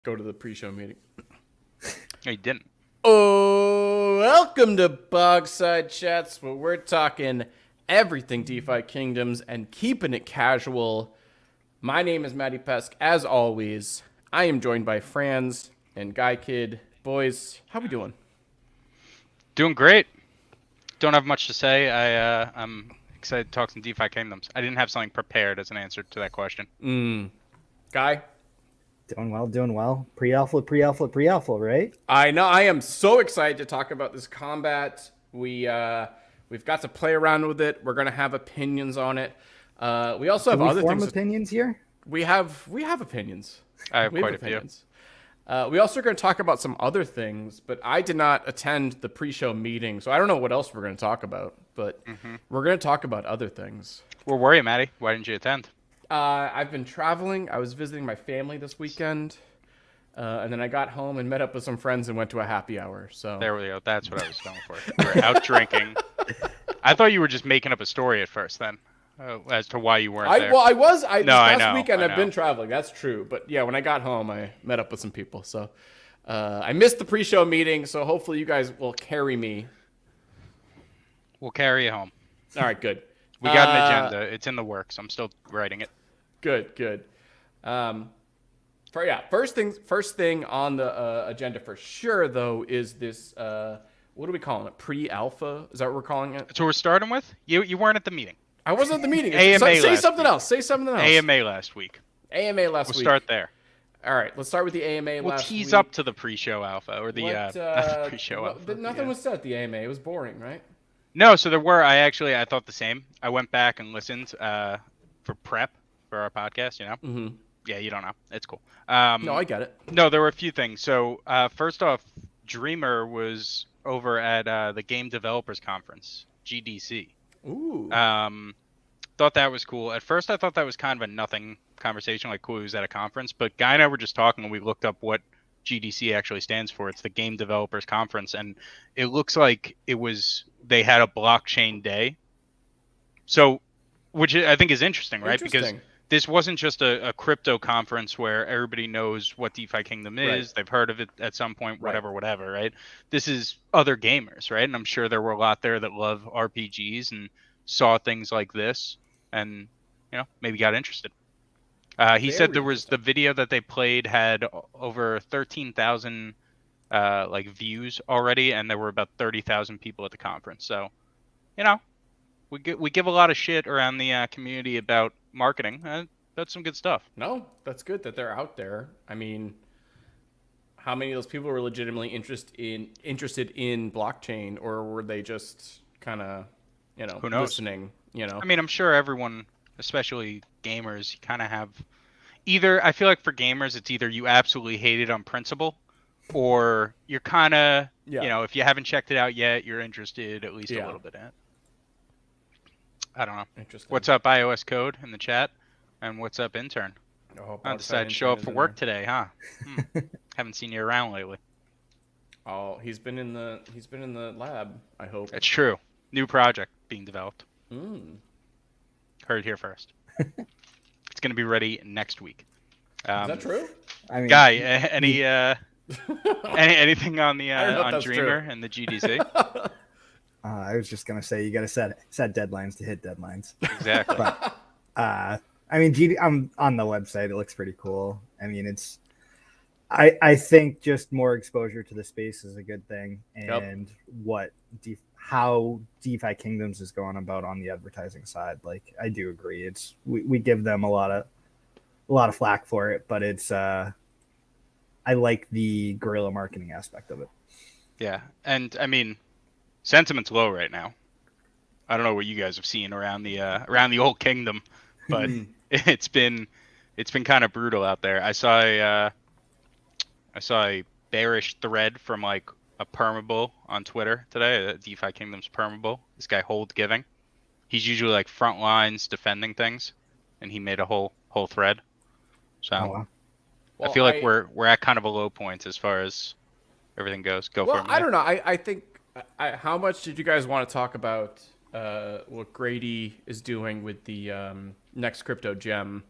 go to the pre-show meeting. No, you didn't. Oh, welcome to Bogside Chats, where we're talking everything DeFi Kingdoms and keeping it casual. My name is Matty Pesk. As always, I am joined by Franz and Guy Kid. Boys, how we doing? Doing great. Don't have much to say. I'm excited to talk some DeFi Kingdoms. I didn't have something prepared as an answer to that question. Guy? Doing well. Pre-alpha, right? I know. I am so excited to talk about this combat. We've got to play around with it. We're gonna have opinions on it. We also have other things. Opinions here. We have opinions. I have quite a few. We also are going to talk about some other things, but I did not attend the pre-show meeting, so I don't know what else we're going to talk about. But we're going to talk about other things. Where were you, Matty? Why didn't you attend? I've been traveling. I was visiting my family this weekend, and then I got home and met up with some friends and went to a happy hour. So There we go. That's what I was going for. You were out drinking. I thought you were just making up a story at first then, as to why you weren't there. Well, I was. This past know, weekend I I've been know. traveling. That's true. But yeah, when I got home, I met up with some people. So I missed the pre-show meeting. So hopefully you guys will carry me. We'll carry you home. All right, good. We got an agenda. It's in the works. I'm still writing it. Good. First thing on the agenda for sure though is this. What are we calling it? Pre-alpha? Is that what we're calling it? That's what we're starting with? You weren't at the meeting. I wasn't at the meeting. AMA Say last something week. else. Say something else. AMA last week. AMA last week. We'll start there. All right, let's start with the AMA We'll last week. tease up to the pre-show alpha, or the, not the pre-show alpha. But nothing was said at the AMA. It was boring, right? No, so there were. I thought the same. I went back and listened for prep for our podcast. You know. Mm-hmm. Yeah, you don't know. It's cool. No, I get it. No, there were a few things. So first off, Dreamer was over at the Game Developers Conference, GDC. Ooh. Thought that was cool. At first, I thought that was kind of a nothing conversation, like cool, he was at a conference. But Guy and I were just talking, and we looked up what GDC actually stands for. It's the Game Developers Conference, and it looks like they had a blockchain day. So, which I think is interesting, right? Because this wasn't just a crypto conference where everybody knows what DeFi Kingdom is. Right. They've heard of it at some point, whatever, right? This is other gamers, right? And I'm sure there were a lot there that love RPGs and saw things like this and, maybe got interested. He said there was the video that they played had over 13,000 views already, and there were about 30,000 people at the conference. So, we give a lot of shit around the community about marketing. That's some good stuff. No, that's good that they're out there. I mean, how many of those people were legitimately interested in blockchain, or were they just kind of, Who knows? listening? I mean, I'm sure everyone, especially gamers, kind of have either. I feel like for gamers, it's either you absolutely hate it on principle, or you're kind of, if you haven't checked it out yet, you're interested at least a little bit in it. I don't know. Interesting. What's up, iOS Code in the chat? And what's up, Intern? I decided to show up for work today, huh? Haven't seen you around lately. Oh, he's been in the lab, I hope. That's true. New project being developed. Heard it here first. It's going to be ready next week. Is that true? I mean, Guy, anything on the on Dreamer true. and the GDC? I was just gonna say you gotta set deadlines to hit deadlines. Exactly. But I mean, I'm on the website. It looks pretty cool. I mean, I think just more exposure to the space is a good thing, and how DeFi Kingdoms is going about on the advertising side. Like, I do agree. We give them a lot of flack for it, but it's I like the guerrilla marketing aspect of it. Yeah, and I mean, sentiment's low right now. I don't know what you guys have seen around the old kingdom, but it's been kind of brutal out there. I saw a bearish thread from like a permabull on Twitter today, a DeFi Kingdoms permabull. This guy Hold Giving. He's usually like front lines defending things, and he made a whole thread. So wow. I feel like we're at kind of a low point as far as everything goes. Go for it. I don't know. I think. How much did you guys want to talk about what Grady is doing with the next crypto gem?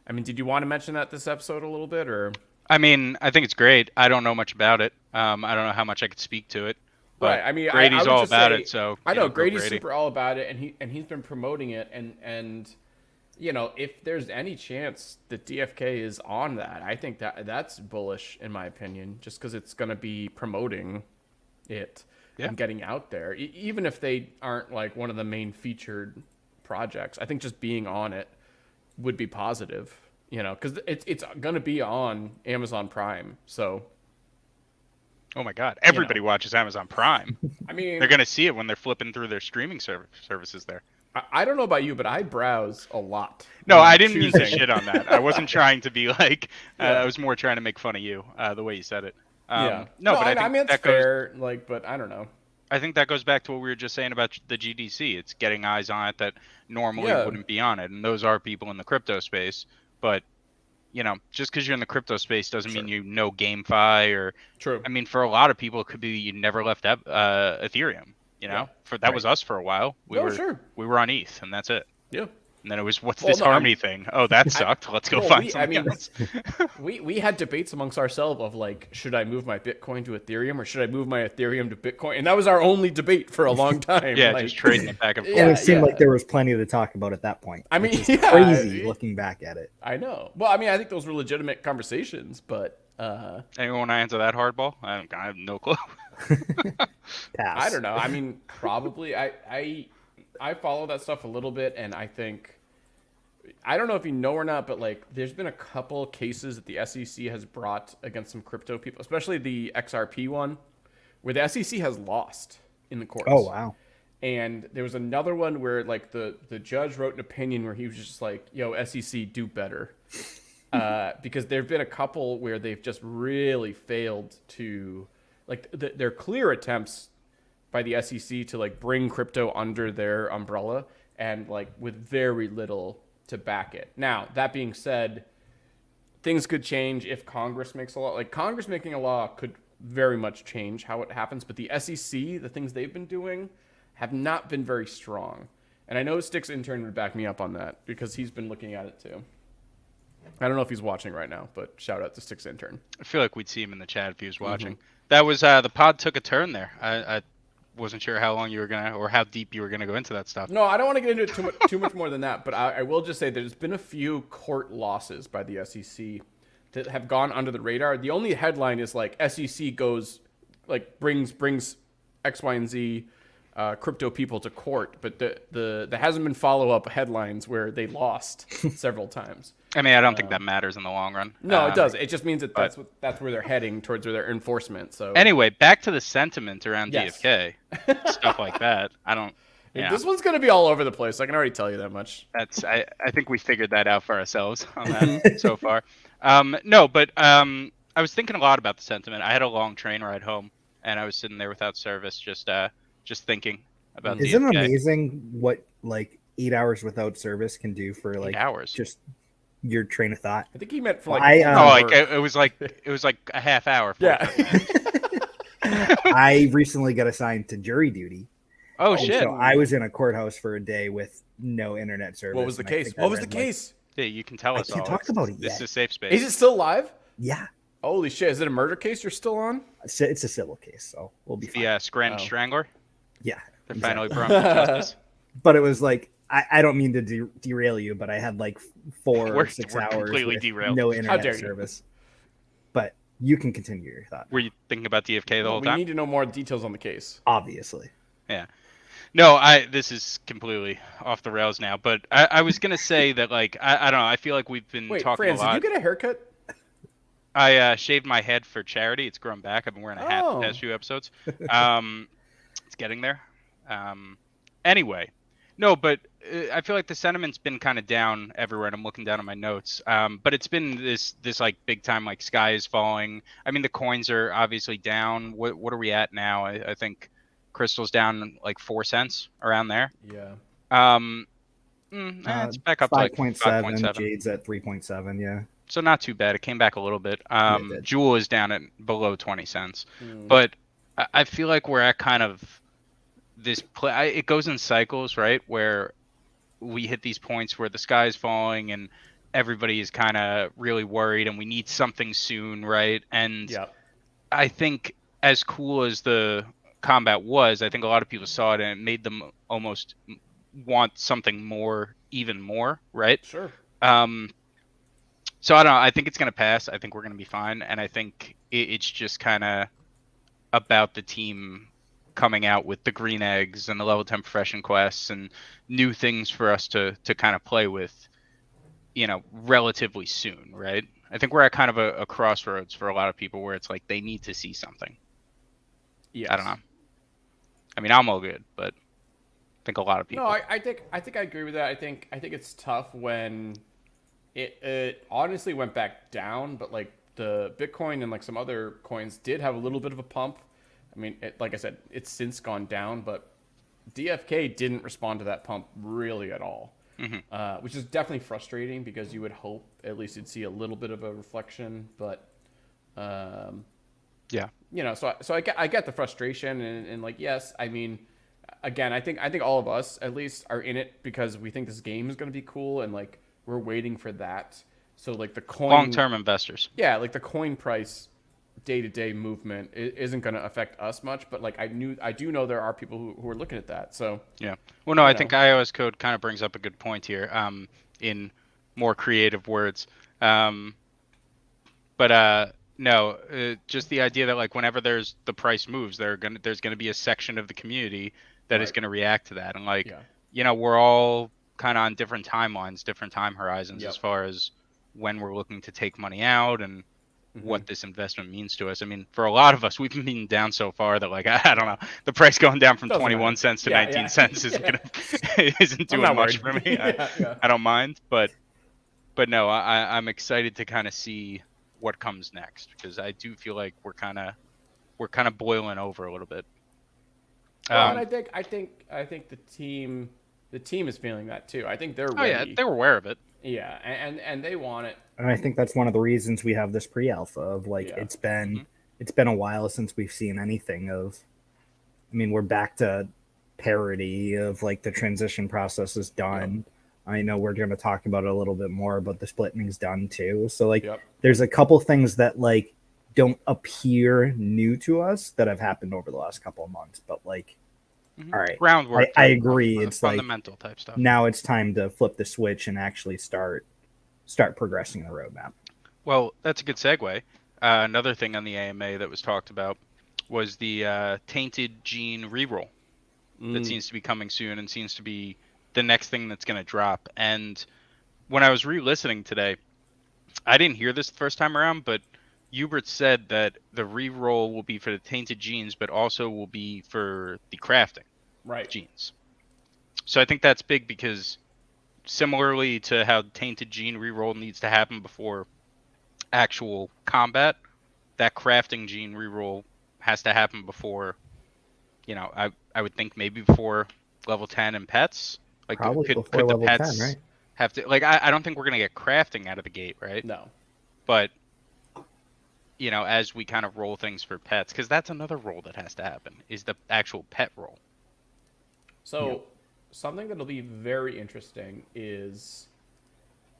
I mean, did you want to mention that this episode a little bit, or? I mean, I think it's great. I don't know much about it. I don't know how much I could speak to it. But Right. I mean, I Grady's would all just about say, it, so I know go Grady's Grady. super all about it, and he's been promoting it, and if there's any chance that DFK is on that, I think that's bullish in my opinion, just because it's gonna be promoting it and getting out there, even if they aren't like one of the main featured projects. I think just being on it would be positive, because it's gonna be on Amazon Prime, so. Oh my God! Everybody watches Amazon Prime. I mean, they're gonna see it when they're flipping through their streaming services there. I don't know about you, but I browse a lot. No, I didn't mean to shit on that. I wasn't trying to be like. I was more trying to make fun of you, the way you said it. Yeah. No, but I mean it's fair. But I don't know. I think that goes back to what we were just saying about the GDC. It's getting eyes on it that normally wouldn't be on it, and those are people in the crypto space. But just because you're in the crypto space doesn't mean you know GameFi or. True. I mean, for a lot of people, it could be you never left Ethereum. That was us for a while. We were on ETH, and that's it. Yeah. And then it was, what's this Harmony thing? Oh, that sucked. Let's go find something else. we had debates amongst ourselves of like, should I move my Bitcoin to Ethereum or should I move my Ethereum to Bitcoin? And that was our only debate for a long time. Just trading it back and forth. It seemed like there was plenty to talk about at that point. I mean, crazy looking back at it. I know. Well, I mean, I think those were legitimate conversations, but. Anyone want to answer that hardball? I have no clue. Pass. I don't know. I mean, probably. I follow that stuff a little bit, and I think, I don't know if you know or not, but like, there's been a couple cases that the SEC has brought against some crypto people, especially the XRP one, where the SEC has lost in the courts. Oh wow! And there was another one where like the judge wrote an opinion where he was just like, "Yo, SEC, do better," because there've been a couple where they've just really failed to, like, they're clear attempts by the SEC to like bring crypto under their umbrella, and like with very little to back it. Now, that being said, things could change if Congress makes a law. Like, Congress making a law could very much change how it happens, but the SEC, the things they've been doing have not been very strong. And I know Stick's intern would back me up on that because he's been looking at it too. I don't know if he's watching right now, but shout out to Stick's intern. I feel like we'd see him in the chat if he was watching. That was the pod took a turn there. I wasn't sure how long you were gonna, or how deep you were gonna go into that stuff. No, I don't want to get into it too much more than that, but I will just say there's been a few court losses by the SEC that have gone under the radar. The only headline is like SEC goes, like, brings X, Y, and Z crypto people to court, but there hasn't been follow-up headlines where they lost several times. I mean, I don't think that matters in the long run. No, it does. It just means that that's where they're heading towards their enforcement. So anyway, back to the sentiment around DFK, stuff like that. I don't. Yeah. This one's gonna be all over the place. I can already tell you that much. I think we figured that out for ourselves on that so far. No, but I was thinking a lot about the sentiment. I had a long train ride home, and I was sitting there without service, just thinking about DFK. Isn't it amazing what like 8 hours without service can do for like 8 hours? Just your train of thought. I think he meant for like. It was like a half hour. Yeah. I recently got assigned to jury duty. Oh shit! So I was in a courthouse for a day with no internet service. What was the case? What was the case? Yeah, you can tell us. I can't talk about it yet. This is a safe space. Is it still live? Yeah. Holy shit! Is it a murder case you're still on? It's a civil case, so we'll be fine. The Scranton Strangler. Yeah. They're finally brought to justice. But it was like, I don't mean to derail you, but I had like 4 or 6 hours completely with derailed. no How internet dare you. service. But you can continue your thought. Were you thinking about DFK the whole We time? need to know more details on the case. Obviously. Yeah. No, this is completely off the rails now, but I was going to say that, like, I don't know, I feel like we've been talking Franz, a lot. did you get a haircut? I shaved my head for charity. It's grown back. I've been wearing a hat the past few episodes. It's getting there. Anyway, no, but I feel like the sentiment's been kind of down everywhere, and I'm looking down at my notes. But it's been this like big time, like, sky is falling. I mean, the coins are obviously down. What are we at now? I think Crystal's down like 4 cents around there. Yeah. It's back up to like 5.7. Jade's at 3.7. Yeah. So not too bad. It came back a little bit. It Jewel is down at below 20 cents. But I feel like we're at kind of this it goes in cycles, right? Where we hit these points where the sky is falling and everybody is kind of really worried and we need something soon, right? And I think as cool as the combat was, I think a lot of people saw it and it made them almost want something more, even more, right? Sure. So I don't know. I think it's going to pass. I think we're going to be fine. And I think it's just kind of about the team coming out with the green eggs and the level 10 profession quests and new things for us to kind of play with, relatively soon, right? I think we're at kind of a crossroads for a lot of people where it's like they need to see something. Yes. I don't know. I mean, I'm all good, but I think a lot of people. No, I think I agree with that. I think it's tough when it honestly went back down, but like the Bitcoin and like some other coins did have a little bit of a pump. I mean, like I said, it's since gone down, but DFK didn't respond to that pump really at all, which is definitely frustrating because you would hope at least you'd see a little bit of a reflection. But yeah, so I get the frustration and like, yes, I mean, again, I think all of us at least are in it because we think this game is going to be cool and like we're waiting for that. So like the coin long-term investors. Yeah, like the coin price day-to-day movement isn't going to affect us much, but like I do know there are people who are looking at that. So yeah. Well, no, I think iOS code kind of brings up a good point here in more creative words. No, just the idea that like whenever the price moves, there's going to be a section of the community that is going to react to that. And like, we're all kind of on different timelines, different time horizons as far as when we're looking to take money out and what this investment means to us. I mean, for a lot of us, we've been down so far that like, I don't know, the price going down from 21 cents to 19 cents isn't doing much for me. I don't mind, but no, I'm excited to kind of see what comes next because I do feel like we're kind of boiling over a little bit. Well, and I think the team is feeling that too. I think they're ready. Oh yeah, they're aware of it. Yeah, and they want it. And I think that's one of the reasons we have this pre-alpha of like it's been a while since we've seen anything of. I mean, we're back to parity of like the transition process is done. I know we're going to talk about it a little bit more, but the splitting's done too. So like, there's a couple things that like don't appear new to us that have happened over the last couple of months, but like, all right, groundwork. I agree. It's fundamental type stuff. Now it's time to flip the switch and actually start progressing the roadmap. Well, that's a good segue. Another thing on the AMA that was talked about was the tainted gene reroll that seems to be coming soon and seems to be the next thing that's going to drop. And when I was re-listening today, I didn't hear this the first time around, but Hubert said that the reroll will be for the tainted genes, but also will be for the crafting genes. So I think that's big because similarly to how tainted gene reroll needs to happen before actual combat, that crafting gene reroll has to happen before, I would think maybe before level 10 and pets. Like probably could before the level pets 10, right? have to like I don't think we're gonna get crafting out of the gate, right? No. But as we kind of roll things for pets, because that's another roll that has to happen, is the actual pet roll. So something that'll be very interesting is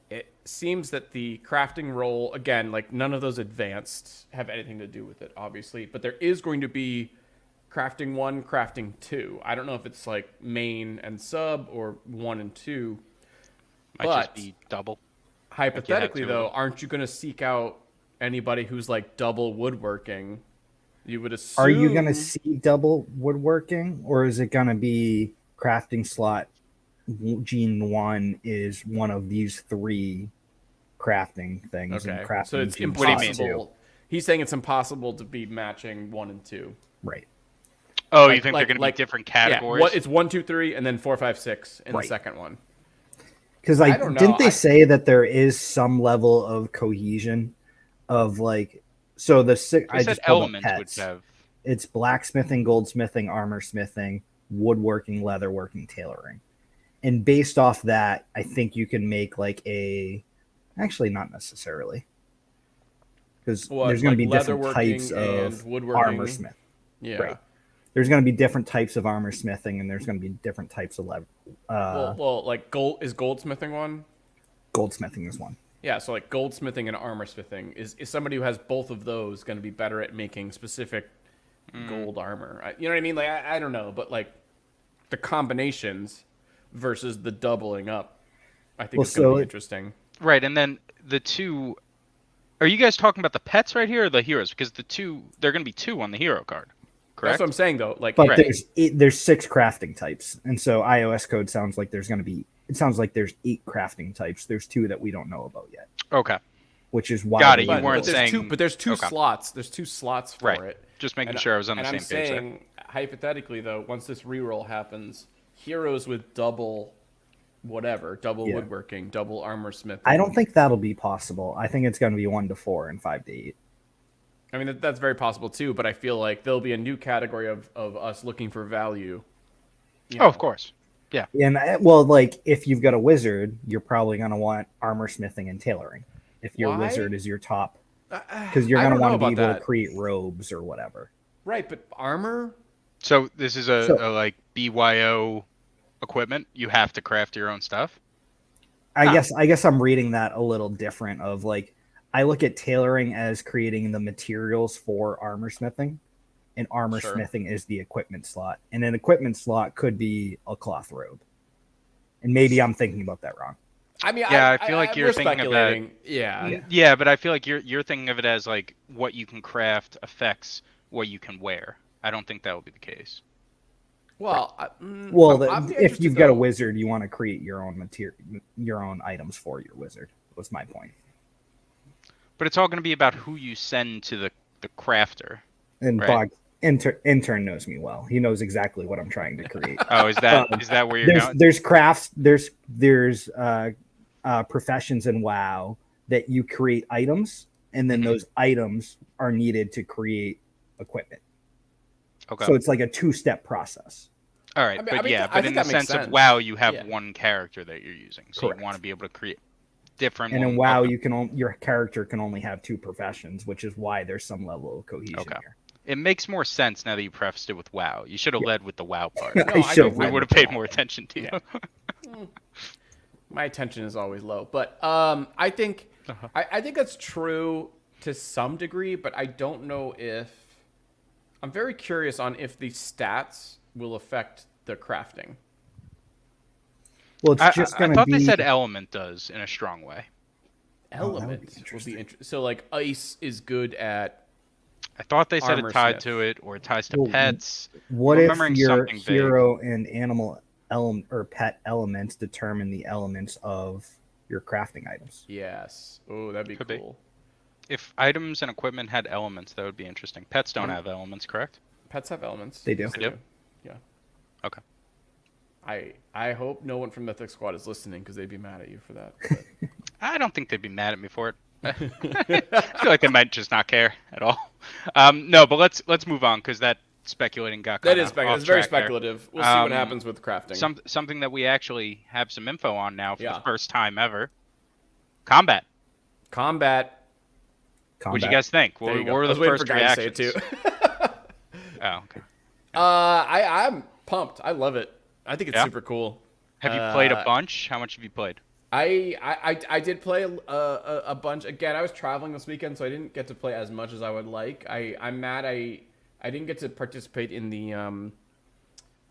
it seems that the crafting roll, again, like none of those advanced have anything to do with it, obviously, but there is going to be crafting 1, crafting 2. I don't know if it's like main and sub or 1 and 2. Might just be double. Hypothetically, though, aren't you going to seek out anybody who's like double woodworking? You would assume. Are you going to see double woodworking, or is it going to be crafting slot gene 1 is one of these 3 crafting things? Okay, and crafting so it's gene impossible. He's saying it's impossible to be matching 1 and 2. Right. Oh, you think they're going to be different categories? Yeah, it's 1, 2, 3, and then 4, 5, 6 in the second one. Because didn't they say that there is some level of cohesion of like the six? I just pulled up pets. It's blacksmithing, goldsmithing, armor smithing, woodworking, leatherworking, tailoring, and based off that, I think you can make like actually not necessarily, because there's going to be different types of armor smith. Yeah. Right. There's going to be different types of armor smithing, and there's going to be different types of leather. Well, like goldsmithing one. Goldsmithing is one. Yeah, so like goldsmithing and armor smithing is somebody who has both of those going to be better at making specific gold armor. You know what I mean? Like I don't know, but like the combinations versus the doubling up, I think is going to be interesting. Right, and then the two. Are you guys talking about the pets right here or the heroes? Because they're going to be 2 on the hero card. Correct. That's what I'm saying though. Like, but there's 6 crafting types, and so iOS code sounds like there's 8 crafting types. There's 2 that we don't know about yet. Okay. Which is why. Got it. You weren't saying. But there's 2 slots. There's 2 slots for it. Just making sure I was on the same page there. And I'm saying, hypothetically though, once this reroll happens, heroes with double woodworking, double armor smithing. I don't think that'll be possible. I think it's going to be 1 to 4 and 5 to 8. I mean, that's very possible too, but I feel like there'll be a new category of us looking for value. Oh, of course. Yeah. And well, like if you've got a wizard, you're probably going to want armor smithing and tailoring. If your wizard is your top, because you're going to want to be able to create robes or whatever. Right, but armor? So this is a like BYO equipment. You have to craft your own stuff. I guess I'm reading that a little different. Of like, I look at tailoring as creating the materials for armor smithing, and armor smithing is the equipment slot. And an equipment slot could be a cloth robe. And maybe I'm thinking about that wrong. I mean, I feel like you're thinking of that. Yeah, but I feel like you're thinking of it as like what you can craft affects what you can wear. I don't think that will be the case. Well, if you've got a wizard, you want to create your own your own items for your wizard. Was my point. But it's all going to be about who you send to the crafter. And right? Intern knows me well. He knows exactly what I'm trying to create. Oh, is that where you're going? There's crafts. There's professions in WoW that you create items, and then those items are needed to create equipment. Okay. So it's like a 2-step process. All right, but in the sense of WoW, you have one character that you're using, so you want to be able to create different. And in WoW, your character can only have 2 professions, which is why there's some level of cohesion here. It makes more sense now that you prefaced it with WoW. You should have led with the WoW part. We would have paid more attention to you. My attention is always low, but I think that's true to some degree, but I don't know if. I'm very curious on if the stats will affect the crafting. Well, it's just going to be. I thought they said element does in a strong way. Element will be interesting. So, like, ice is good at. I thought they said it tied to it, or it ties to pets. What if your hero and animal element or pet elements determine the elements of your crafting items? Yes. Oh, that'd be cool. If items and equipment had elements, that would be interesting. Pets don't have elements, correct? Pets have elements. They do. Yep. Yeah. Okay. I hope no one from Mythic Squad is listening because they'd be mad at you for that. I don't think they'd be mad at me for it. I feel like they might just not care at all. No, but let's move on because that speculating got kind of off track. It's very speculative. We'll see what happens with crafting. Something that we actually have some info on now for the first time ever. Combat. What'd you guys think? What were the first reactions? To say it too. Oh, okay. I'm pumped. I love it. I think it's super cool. Have you played a bunch? How much have you played? I did play a bunch. Again, I was traveling this weekend, so I didn't get to play as much as I would like. I'm mad I didn't get to participate in the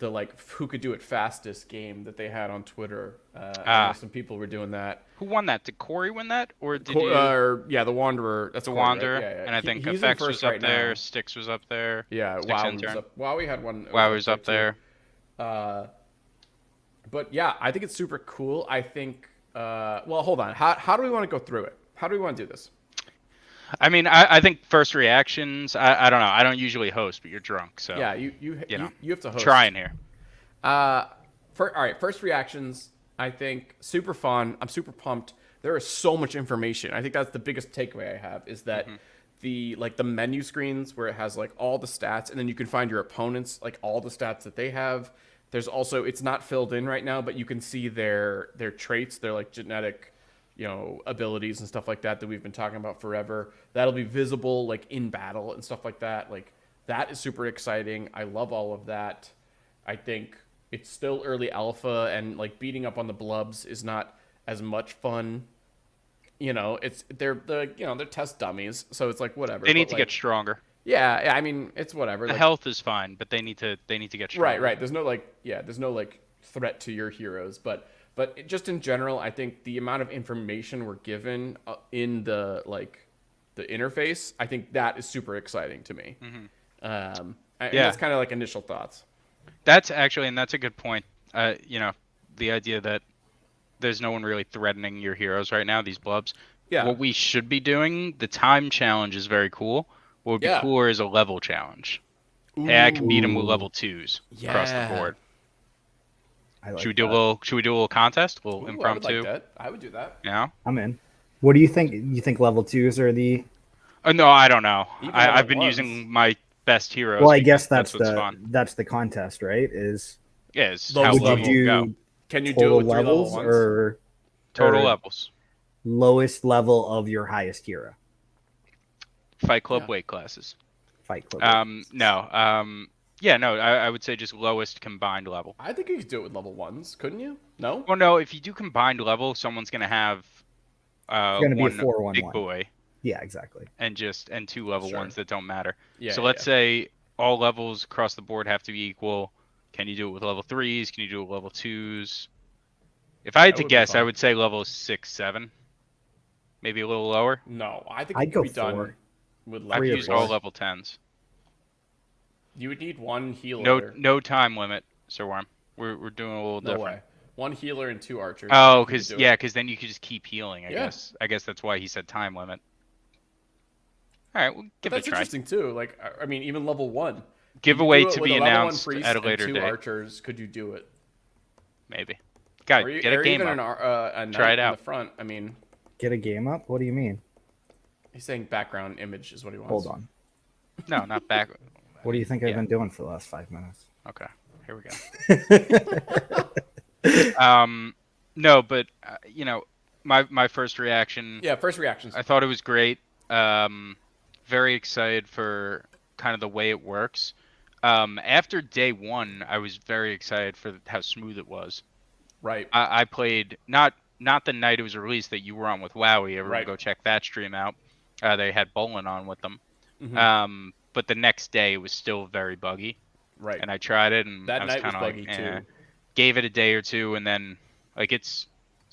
like who could do it fastest game that they had on Twitter. I know some people were doing that. Who won that? Did Corey win that, or did the Wanderer? That's the Corey, Wanderer. Right? Yeah. And I think Effects was up there. Styx was up there. Yeah, WoW was up. WoW we had one. WoW was up there. But yeah, I think it's super cool. I think. Well, hold on. How do we want to go through it? How do we want to do this? I mean, I think first reactions. I don't know. I don't usually host, but you're drunk, so yeah, you have to host. Trying here. All right, first reactions. I think super fun. I'm super pumped. There is so much information. I think that's the biggest takeaway I have is that the menu screens where it has like all the stats, and then you can find your opponents, like all the stats that they have. There's also, it's not filled in right now, but you can see their traits, their like genetic, abilities and stuff like that we've been talking about forever. That'll be visible like in battle and stuff like that. Like that is super exciting. I love all of that. I think it's still early alpha, and like beating up on the blubs is not as much fun. They're test dummies, so it's like whatever. They need but, to like, get stronger. Yeah, I mean, it's whatever. The Like, health is fine, but they need to get stronger. right. There's no like threat to your heroes, but just in general, I think the amount of information we're given in the interface, I think that is super exciting to me. Mm-hmm. And Yeah. that's kind of like initial thoughts. That's actually, and that's a good point. The idea that there's no one really threatening your heroes right now, these blubs. Yeah. What we should be doing, the time challenge is very cool. What would be Yeah. cooler is a level challenge. Hey, I can beat them with level 2s across the Yeah. board. I like Should we do that. a little contest? A little Ooh, I would impromptu? like that. I would do that. Yeah. I'm in. What do you think? You think level 2s are the? No, I don't know. Even I've level been ones. using my best heroes. Well, I because guess that's what's fun. that's the contest, right? Is Yeah, it's Those how would low you level you do go. Can you do it total with 3 level levels ones? or Total or levels. lowest level of your highest hero? Fight Club Yeah. weight classes. Fight Club. No. Yeah, no. I would say just lowest combined level. I think you could do it with level 1s, couldn't you? No. Well, no. If you do combined level, someone's gonna have It's gonna be a one 4-1-1. big boy Yeah, exactly. and 2 level Sure. 1s that don't matter. Yeah. So let's say all levels across the board have to be equal. Can you do it with level 3s? Can you do it with level 2s? If I had That to would be guess, I fun. would say level 6, 7, maybe a little lower. No, I think I'd it go could be done 4. with I've level. Three or used all 4. level 10s. You would need one healer. No time limit, Sir Worm. We're doing a little No different. way. One healer and 2 archers. Oh, You could do it. because then you could just keep healing. I Yeah. guess. I guess that's why he said time limit. All right, we'll But give it that's a try. interesting too. Like, I mean, even level 1. Giveaway You could do to it with be a level 1 announced priest at a and later 2 date. archers. Could you do it? Maybe. Guy, Or, get a or game even up. a knight Try it in out. the front. I mean, Get a game up? What do you mean? he's saying background image is what he wants. Hold on. No, not back. What do you think I've Yeah. been doing for the last 5 minutes? Okay, here we go. No, but my first reaction. Yeah, first reactions. I thought it was great. Very excited for kind of the way it works. After day 1, I was very excited for how smooth it was. Right. I played not the night it was released that you were on with Wowie. Everyone Right. go check that stream out. They had Bolin on with them. Mhm. But the next day it was still very buggy. Right. And I tried it and That I was night was kind of buggy like, too. gave it a day or two, and then like it's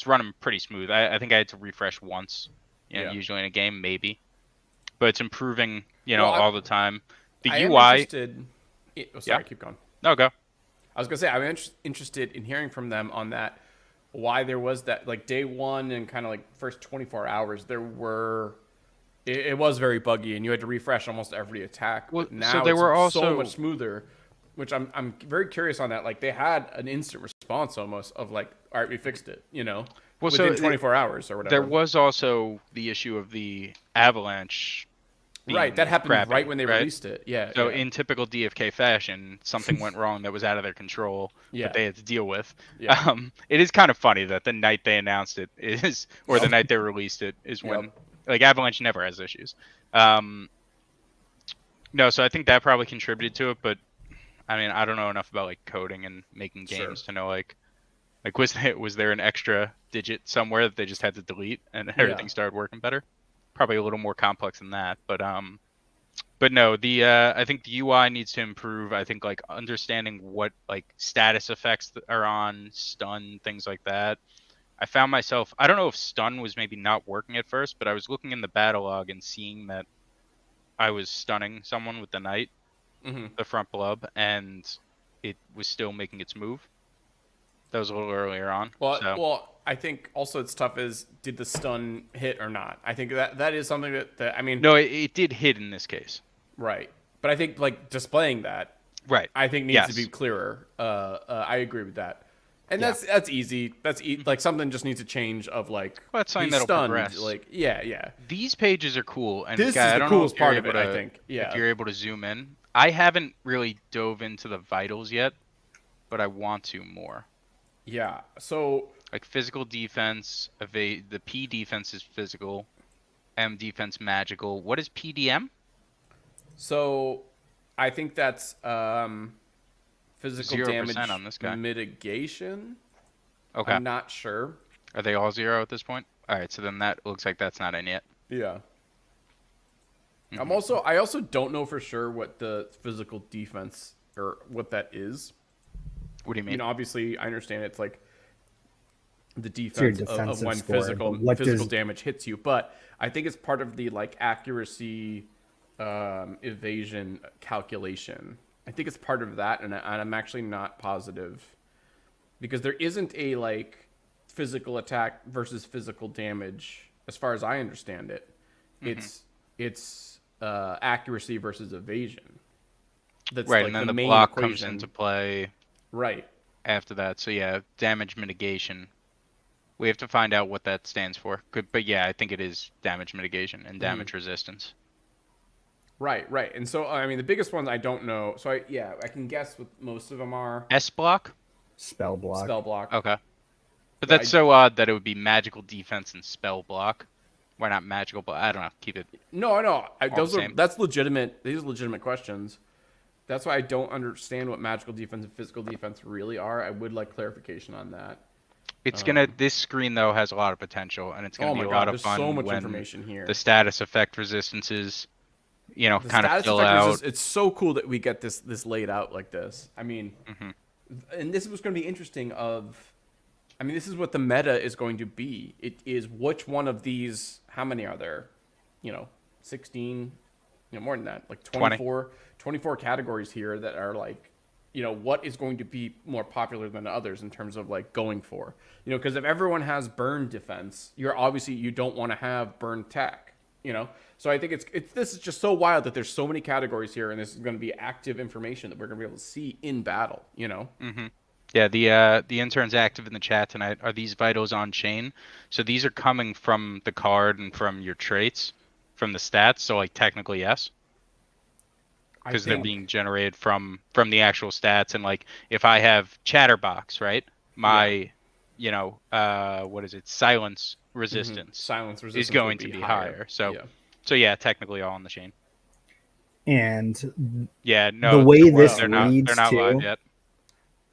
running pretty smooth. I think I had to refresh once, Yeah. usually in a game maybe, but it's improving, Well, all the time. The I am UI. interested. Oh, sorry, Yeah. keep going. No, go. I was gonna say I'm interested in hearing from them on that. Why there was that, like, day 1 and kind of like first 24 hours, there were. It was very buggy, and you had to refresh almost every attack. Well, But so now they it's were so also- much smoother, which I'm very curious on that. Like, they had an instant response almost of like, all right, we fixed it. Well, within so 24 hours or whatever. there was also the issue of the avalanche. Right, that happened crappy, right when they right? released it. Yeah. So yeah. in typical DFK fashion, something went wrong that was out of their control Yeah. that they had to deal with. Yeah. It is kind of funny that the night they announced it is, or the night they released it is when, Yep. like, Avalanche never has issues. No, so I think that probably contributed to it, but I mean, I don't know enough about like coding and making Sure. games to know like was there an extra digit somewhere that they just had to delete and everything started working better? Probably a little more complex than that, but no, I think the UI needs to improve. I think like understanding what like status effects that are on stun, things like that. I found myself, I don't know if stun was maybe not working at first, but I was looking in the battle log and seeing that I was stunning someone with the knight, Mhm. the front blub, and it was still making its move. That was a little earlier on. Well, so. well, I think also it's tough is did the stun hit or not? I think that is something that I mean. No, it did hit in this case. Right, but I think like displaying that, Right. I think needs Yes. to be clearer. I agree with that, and that's easy. That's like something just needs to change of like. Well, that's something he's that'll stunned. progress. Like yeah. These pages are cool, and This guy, is I the don't know coolest if you're part of able it, to- I think. Yeah. If you're able to zoom in, I haven't really dove into the vitals yet, but I want to more. Yeah. So Like physical defense, the P defense is physical, M defense magical. What is PDM? I think that's physical 0% damage on this guy. mitigation. Okay. I'm not sure. Are they all 0 at this point? All right, so then that looks like that's not in yet. Yeah. Mhm. I also don't know for sure what the physical defense or what that is. What do you mean? Obviously, I understand it's like the It's your defense of defensive when score, physical but what physical does damage hits you, but I think it's part of the like accuracy evasion calculation. I think it's part of that, and I'm actually not positive because there isn't a like physical attack versus physical damage as far as I understand it. Mhm. It's accuracy versus evasion. That's Right, and like then the the main block comes into equation, play right? after that. So yeah, damage mitigation. We have to find out what that stands for. Good, but yeah, I think it is damage mitigation and Mhm. damage resistance. Right, right. And so, I mean, the biggest ones I don't know. So, I can guess what most of them are. S block? spell block? Spell block. Okay. But But that's so odd that it would be magical defense and spell block. Why not magical? But I don't know. Keep it no, I know. all the same. That's legitimate. These are legitimate questions. That's why I don't understand what magical defense and physical defense really are. I would like clarification on that. It's gonna. This screen though has a lot of potential, and it's gonna Oh be my a lot God, of there's so fun much when information here. the status effect resistances, The kind of status fill effect is out. just, it's so cool that we get this laid out like this. I mean, Hmm. and this was going to be interesting I mean, this is what the meta is going to be. It is which one of these, how many are there? 16, more than that, like 20. 24 categories here that are like, what is going to be more popular than others in terms of like going for, because if everyone has burn defense, you don't want to have burn tech, So I think this is just so wild that there's so many categories here, and this is going to be active information that we're going to be able to see in battle. Hmm. Yeah, the intern's active in the chat tonight. Are these vitals on chain? So these are coming from the card and from your traits, from the stats. So like technically yes, I because they're think. being generated from the actual stats. And like if I have Chatterbox, right? Yeah. My, what is it? Silence Hmm. resistance Silence is resistance would going to be be higher. higher. So Yeah. so yeah, technically all on the chain. And Yeah, the no, way this they're reads not live too, yet.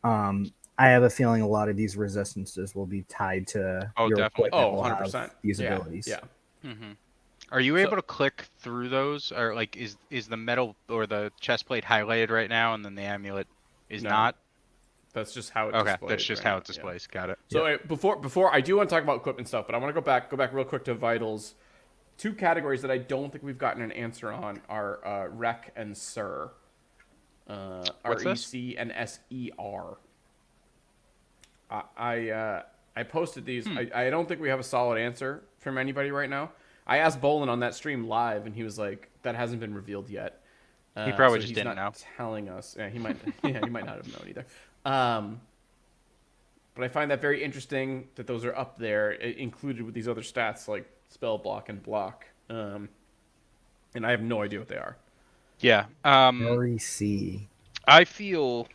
I have a feeling a lot of these resistances will be tied to Oh, your definitely. equipment Oh, will have 100%. these Yeah. abilities. Yeah. Hmm. Are you So able to click through those, or like is the metal or the chest plate highlighted right now, and then the amulet is no, not? that's just how it Okay, that's displays just right how now. it Yeah. displays. Got it. So before I do want to talk about equipment stuff, but I want to go back real quick to vitals. Two categories that I don't think we've gotten an answer on are Rec and Sir. What's this? REC and SER. I posted these. I don't think we have a solid answer from anybody right now. I asked Bolin on that stream live, and he was like, "That hasn't been revealed yet." He probably So just he's didn't not know. telling us. Yeah, he might. Yeah, he might not have known either. But I find that very interesting that those are up there, included with these other stats like spell block and block. And I have no idea what they are. Yeah. REC. I feel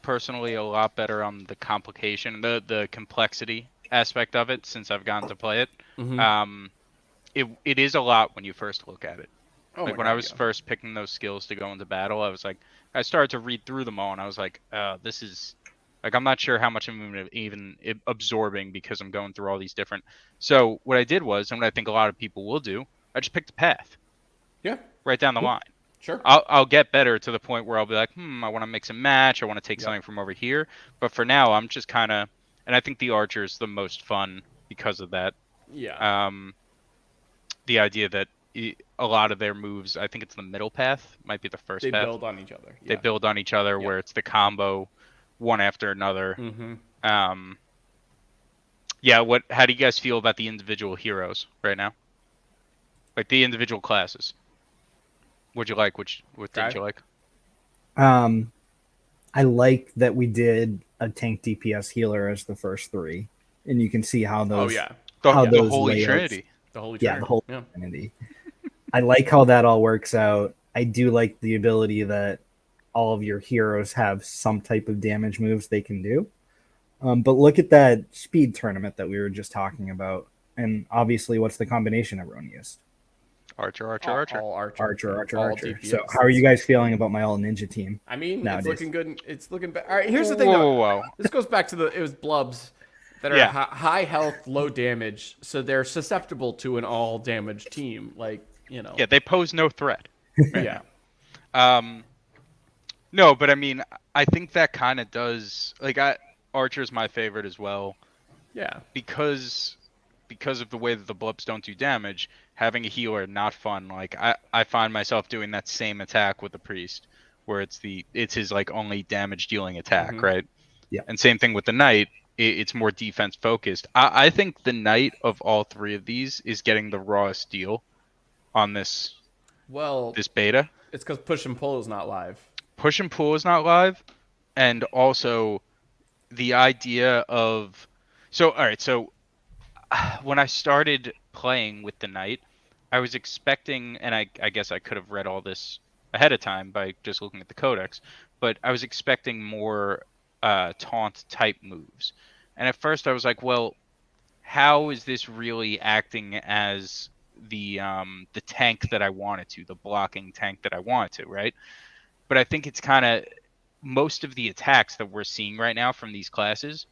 personally a lot better on the complication, the complexity aspect of it since I've gotten to play it. Mm-hmm. It is a lot when you first look at it. Oh Like my when God, I was yeah. first picking those skills to go into battle, I started to read through them all, and I was like, this is like I'm not sure how much I'm even absorbing because I'm going through all these different. So what I did was, and what I think a lot of people will do, I just picked a path Yeah, right down the line. sure. I'll get better to the point where I'll be like, I want to mix and match. I want to take Yep. something from over here. But for now, I'm just kind of, and I think the archer is the most fun because of that. Yeah. The idea that a lot of their moves, I think it's the middle path, might be the first They path. build on each other. They Yeah. build on each other, Yep. where it's the combo, one after another. Mm-hmm. Yeah. How do you guys feel about the individual heroes right now? Like the individual classes. What'd you like? What didn't you like? I like that we did a tank DPS healer as the first three, and you can see how those. Oh yeah. How The those Holy layouts- Trinity. The Holy Yeah, Trinity. the whole Yeah. Trinity. I like how that all works out. I do like the ability that all of your heroes have some type of damage moves they can do. But look at that speed tournament that we were just talking about, and obviously, what's the combination everyone used? Archer. All Archer. Archer. All So, DPS. how are you guys feeling about my all ninja team? I mean, nowadays? it's looking good. It's looking bad. All right, here's the thing, though. Whoa. This goes back to it was Blubs that are high health, low damage, so they're susceptible to an all damage team. Like, you know. Yeah, they pose no threat. Right Yeah. now. No, but I mean, I think that kind of does. Like, Archer's my favorite as well. Yeah. Because of the way that the blips don't do damage, having a healer not fun. Like, I find myself doing that same attack with the priest, where it's his like only damage dealing attack, right? Yeah. And same thing with the knight. It's more defense focused. I think the knight of all three of these is getting the rawest deal on this beta. It's because push and pull is not live. Push and pull is not live, and also the idea of all right, so when I started playing with the knight, I was expecting, and I guess I could have read all this ahead of time by just looking at the codex, but I was expecting more taunt type moves. And at first I was like, well, how is this really acting as the tank that I wanted to, the blocking tank that I wanted to, right? But I think it's kind of most of the attacks that we're seeing right now from these classes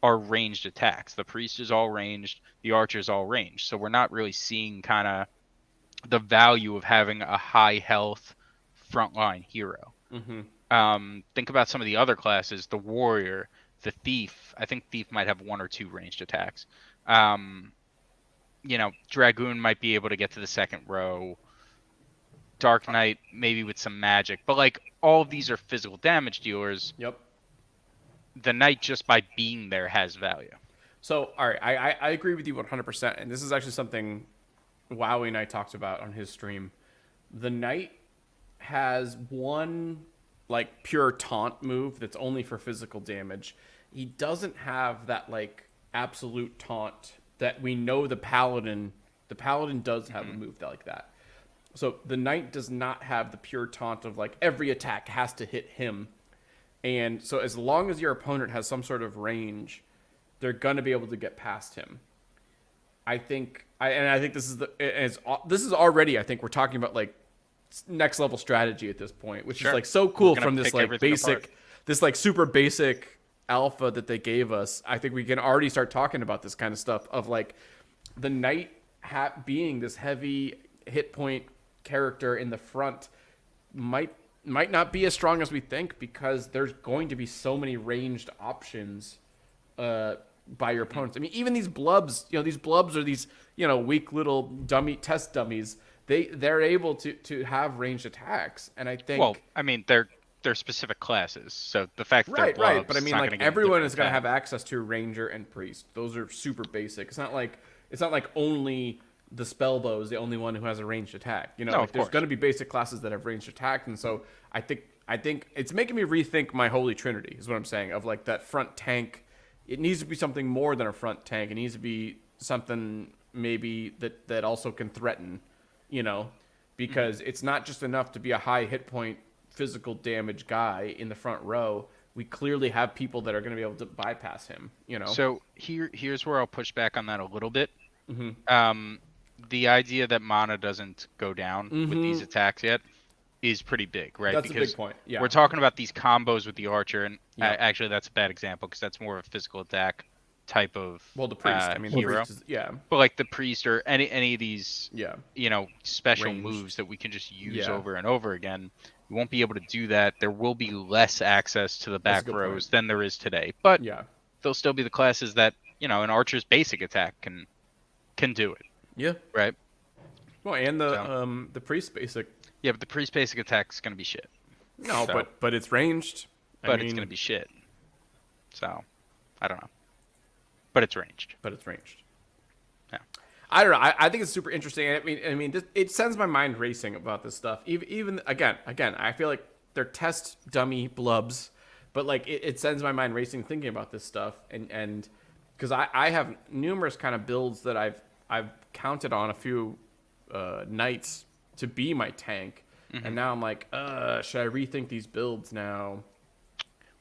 are ranged attacks. The priest is all ranged, the archer is all ranged. So we're not really seeing kind of the value of having a high health frontline hero. Think about some of the other classes, the warrior, the thief. I think thief might have 1 or 2 ranged attacks. You know, dragoon might be able to get to the second row. Dark Knight maybe with some magic, but like all of these are physical damage dealers. Yep. The knight just by being there has value. So, all right, I agree with you 100%, and this is actually something Wowie and I talked about on his stream. The knight has one like pure taunt move that's only for physical damage. He doesn't have that like absolute taunt that we know the paladin does have a move like that. So the knight does not have the pure taunt of like every attack has to hit him. And so as long as your opponent has some sort of range, they're going to be able to get past him. I think this is already, I think we're talking about like next level strategy at this point, which is like so cool from this like basic, this like super basic alpha that they gave us. I think we can already start talking about this kind of stuff of like the knight being this heavy hit point character in the front might not be as strong as we think, because there's going to be so many ranged options by your opponents. I mean, even these blubs, these blubs are these, weak little test dummies. They're able to have ranged attacks, and I think. Well, I mean, they're specific classes, so the fact that they're blubs, right. But I mean, like everyone is going to have access to ranger and priest. Those are super basic. It's not like only the spellbow is the only one who has a ranged attack. There's going to be basic classes that have ranged attack, and so I think it's making me rethink my holy trinity. Is what I'm saying, of like that front tank. It needs to be something more than a front tank. It needs to be something maybe that also can threaten, because it's not just enough to be a high hit point physical damage guy in the front row. We clearly have people that are going to be able to bypass him, So here's where I'll push back on that a little bit. The idea that mana doesn't go down with these attacks yet is pretty big, right? That's a big point. Yeah. We're talking about these combos with the archer, and actually that's a bad example because that's more of a physical attack type of the priest. Hero. The priest is, But like the priest or any of these, special Ranged moves that we can just use over and over again, we won't be able to do that. There will be less access to the back rows than there is today, but there'll still be the classes that an archer's basic attack can do it. Yeah. Right. Well, and the priest basic. Yeah, but the priest basic attack is gonna be shit. No, but it's ranged. It's gonna be shit. So, I don't know. But it's ranged. Yeah. I don't know. I think it's super interesting. I mean, it sends my mind racing about this stuff. Even again, I feel like they're test dummy blubs, but like it sends my mind racing thinking about this stuff, and because I have numerous kind of builds that I've counted on a few knights to be my tank, and now I'm like, should I rethink these builds now?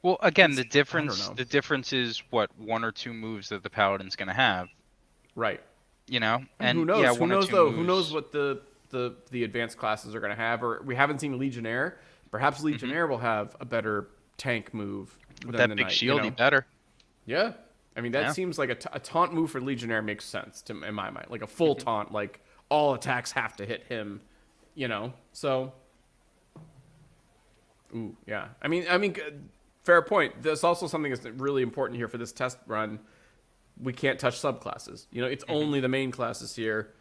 Well, again, the difference is what 1 or 2 moves that the paladin's gonna have, right? And who knows? Yeah, who knows though? Who knows what the advanced classes are gonna have? Or we haven't seen Legionnaire. Perhaps Legionnaire will have a better tank move with than that the big knight, shield. Better. Yeah. I mean, that seems like a taunt move for Legionnaire makes sense in my mind. Like a full taunt, like all attacks have to hit him, you know? So, ooh, yeah. I mean, fair point. There's also something that's really important here for this test run. We can't touch subclasses. You know, it's only the main classes here.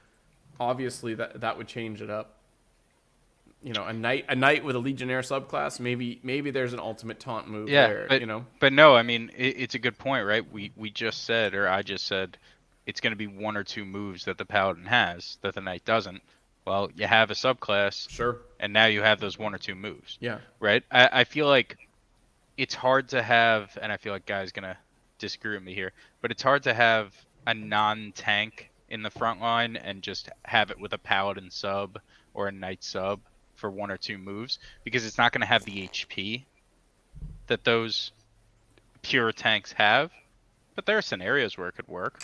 Obviously, that would change it up. You know, a knight with a Legionnaire subclass. Maybe there's an ultimate taunt move there. But, you know, but no, I mean it's a good point, right? We just said, or I just said, it's going to be 1 or 2 moves that the paladin has that the knight doesn't. Well, you have a subclass, sure, and now you have those 1 or 2 moves. yeah, Right. I feel like it's hard to have, and I feel like Guy's gonna disagree with me here, but it's hard to have a non-tank in the front line and just have it with a paladin sub or a knight sub for 1 or 2 moves, because it's not going to have the HP that those pure tanks have. But there are scenarios where it could work.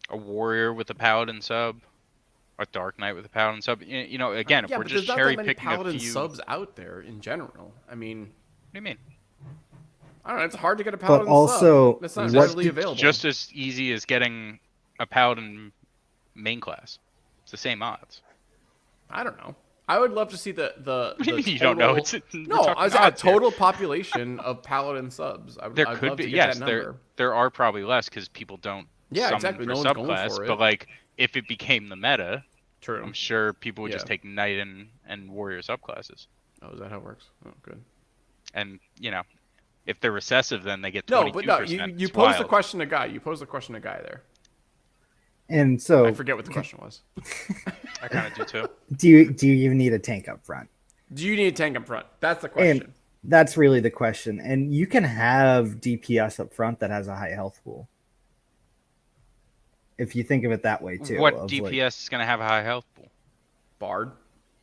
A warrior with a paladin sub, a dark knight with a paladin sub. You know, again, if we're just cherry picking a paladin few subs out there in general. I mean, what do you mean? I don't know. It's hard to get a paladin also, sub. That's not what readily available. Just as easy as getting a paladin main class. It's the same odds. I don't know. I would love to see the What do you mean total... you don't know? No, I was at a total population of paladin subs. There I'd could love be, to get yes. that number. There are probably less because people don't. Yeah, summon exactly. For No one's going subclass, for it. but like if it became the meta, True. I'm sure people would just Yeah. take knight and warrior subclasses. Oh, is that how it works? Oh, good. And you know, if they're recessive, then they get 22%. No, but no, you It's posed the wild. question to Guy. You posed the question to Guy there. And so, I forget what the question was. I kind of do too. do you even need a tank up front? Do you need a tank up front? That's the question. And that's really the question. And you can have DPS up front that has a high health pool. If you think of it that way too. What of DPS like is going to have a high health pool? Bard.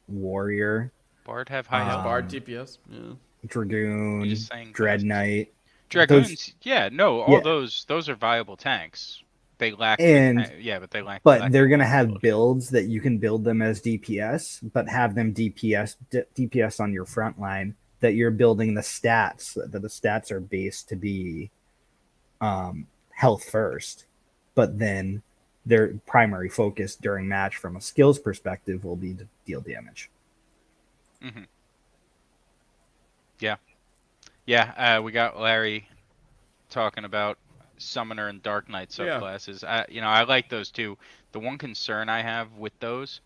warrior, Bard have high Yeah, health. Bard DPS. Yeah. dragoon, You're just saying dread classes. knight. Dragoons, yeah, no, all Yeah. those are viable tanks. They lack, And- but they lack. But they're gonna have builds that you can build them as DPS, but have them DPS on your front line. That you're building the stats. That the stats are based to be health first, but then their primary focus during match from a skills perspective will be to deal damage. Mm-hmm. Yeah. We got Larry talking about Summoner and Dark Knight Yeah. subclasses. I like those too. The one concern I have with those,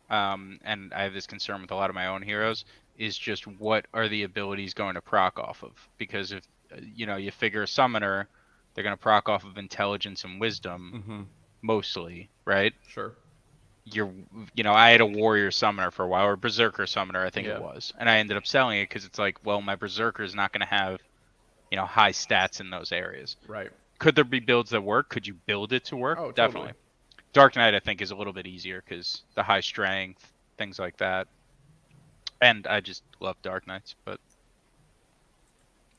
and I have this concern with a lot of my own heroes, is just what are the abilities going to proc off of? Because if you figure a Summoner, they're going to proc off of intelligence and wisdom Mm-hmm. mostly, right? Sure. I had a warrior summoner for a while, or berserker summoner, I think Yeah. it was, and I ended up selling it because it's like, well, my berserker is not going to have, high stats in those areas. Right. Could there be builds that work? Could you build it to work? Oh, Definitely. totally. Dark Knight, I think, is a little bit easier because the high strength, things like that, and I just love Dark Knights. But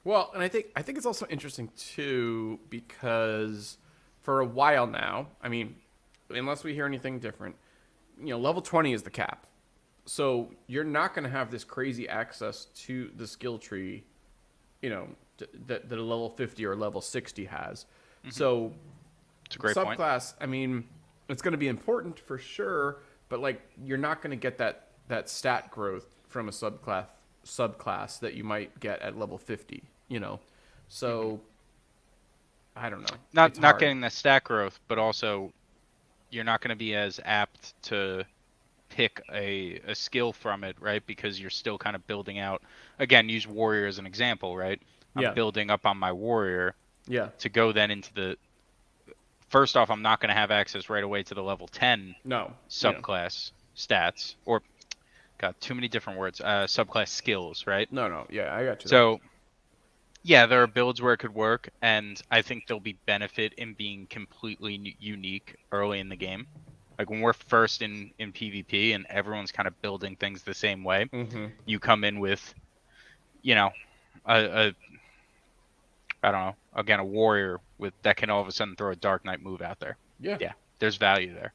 Well, and I think it's also interesting too because for a while now, I mean, unless we hear anything different, level 20 is the cap. So you're not going to have this crazy access to the skill tree, that a level 50 or level 60 has. Mm-hmm. So it's a great point. subclass, I mean, it's going to be important for sure, but like you're not going to get that stat growth from a subclass that you might get at level 50, So I don't know. It's Not hard. getting the stat growth, but also you're not going to be as apt to pick a skill from it, right? Because you're still kind of building out. Again, use warrior as an example, right? I'm Yeah. building up on my warrior Yeah. to go then into the. First off, I'm not going to have access right away to the level 10 No. subclass stats, or got too many different words. Subclass skills, right? No. Yeah, I got you. So, yeah, there are builds where it could work, and I think there'll be benefit in being completely unique early in the game. Like when we're first in PvP and everyone's kind of building things the same way, Mm-hmm. you come in with, I don't know, again, a warrior that can all of a sudden throw a Dark Knight move out there. Yeah. Yeah, there's value there.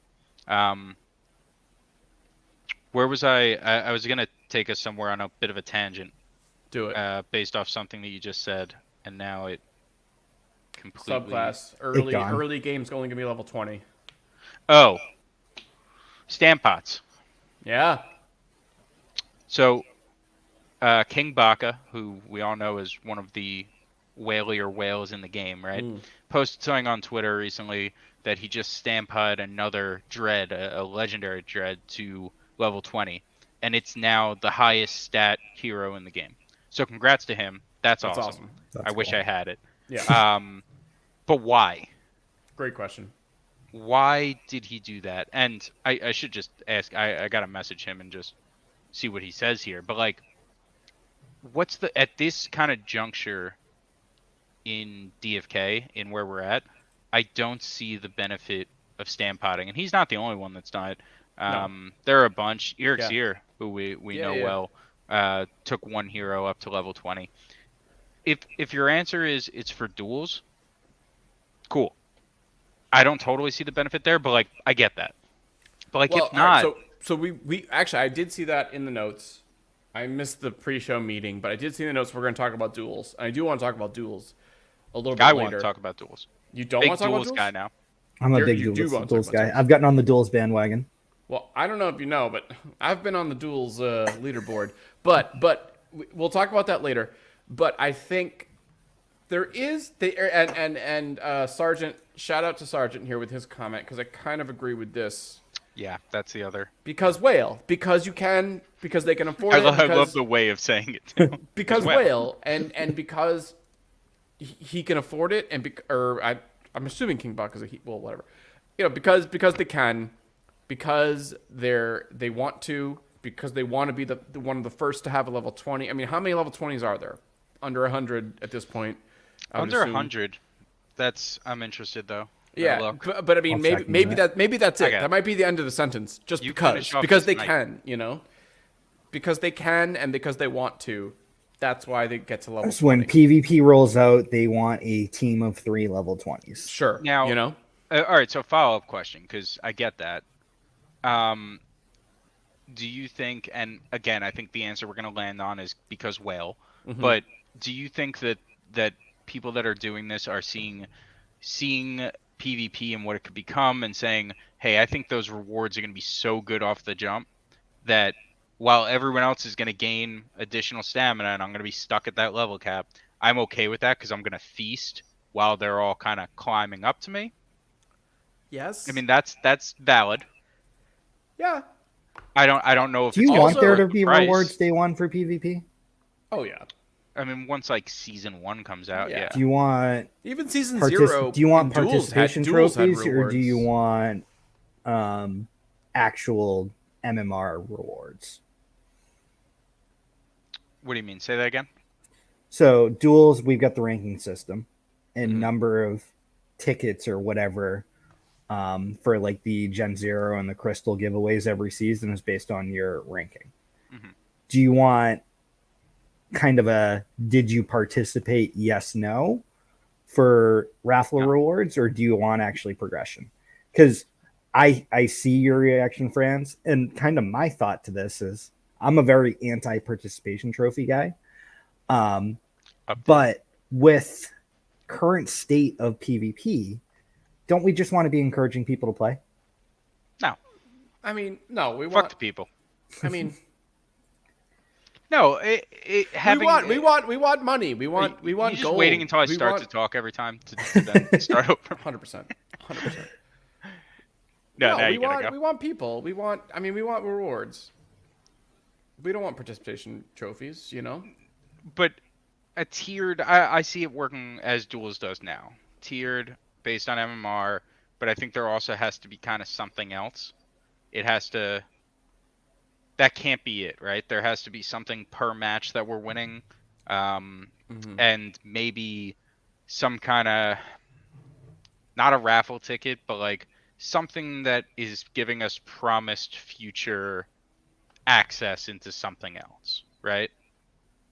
Where was I? I was gonna take us somewhere on a bit of a tangent. Do it. Based off something that you just said, and now it completely. Subclass. gone. Early game's only going to be level 20. Oh, Stampots. Yeah. So, King Baka, who we all know is one of the whalier whales in the game, right? Posted something on Twitter recently that he just stamped another dread, a legendary dread, to level 20, and it's now the highest stat hero in the game. So congrats to him. That's awesome. I wish I had it. Yeah. But why? Great question. Why did he do that? And I should just ask. I gotta message him and just see what he says here. But like, what's the at this kind of juncture in DFK, in where we're at, I don't see the benefit of stampotting, and he's not the only one that's done it. There are a bunch. Eric's who we know well, took one hero up to level 20. If your answer is it's for duels, cool. I don't totally see the benefit there, but like I get that. But like if not, right, so we actually, I did see that in the notes. I missed the pre-show meeting, but I did see in the notes we're going to talk about duels. And I do want to talk about duels a little bit later. I want to talk about duels. You don't Big want to talk about duels duels? guy now. I'm a big duels guy. I've gotten on the duels bandwagon. Well, I don't know if you know, but I've been on the duels leaderboard. But we'll talk about that later. But I think there is Sergeant. Shout out to Sergeant here with his comment, because I kind of agree with this. Yeah, that's the other. Because whale, because they can afford it. I love the way of saying it too. Because whale, and because he can afford it, and I'm assuming King Buck is whatever, because they can, because they want to, because they want to be the one of the first to have a level 20. I mean, how many level 20s are there? Under 100 at this point. Under 100. I'm interested though. Yeah, but I mean, maybe that's it. Okay. That might be the end of the sentence. Just because they can, because they can and because they want to. That's why they get to level 20. When PvP rolls out, they want a team of 3 level 20s. Sure. Now, all right. So follow-up question, because I get that. Do you think? And again, I think the answer we're going to land on is because whale. Mm-hmm. But do you think that people that are doing this are seeing PvP and what it could become and saying, hey, I think those rewards are going to be so good off the jump that while everyone else is going to gain additional stamina and I'm going to be stuck at that level cap, I'm okay with that because I'm going to feast while they're all kind of climbing up to me? Yes. I mean, that's valid. Yeah. I don't know if do you want there to be rewards day one for PvP? Oh yeah. I mean, once like season 1 comes out, yeah. Do you want even season 0? Do you want participation trophies, or do you want actual MMR rewards? What do you mean? Say that again. So duels, we've got the ranking system and number of tickets or whatever for like the Gen 0 and the Crystal giveaways every season is based on your ranking. Mm-hmm. Do you want kind of a did you participate, yes, no, for raffle rewards, or do you want actually progression? Because I see your reaction, Franz, and kind of my thought to this is I'm a very anti-participation trophy guy. But with current state of PvP, don't we just want to be encouraging people to play? No. I mean, no, we Fuck the people. I mean, no, we want money. We want just gold. Waiting until I start to talk every time to then start over. 100%. No, now we want people. We want rewards. We don't want participation trophies, But a tiered, I see it working as Duels does now. Tiered based on MMR, but I think there also has to be kind of something else. It has to. That can't be it, right? There has to be something per match that we're winning, and maybe some kind of not a raffle ticket, but like something that is giving us promised future access into something else, right?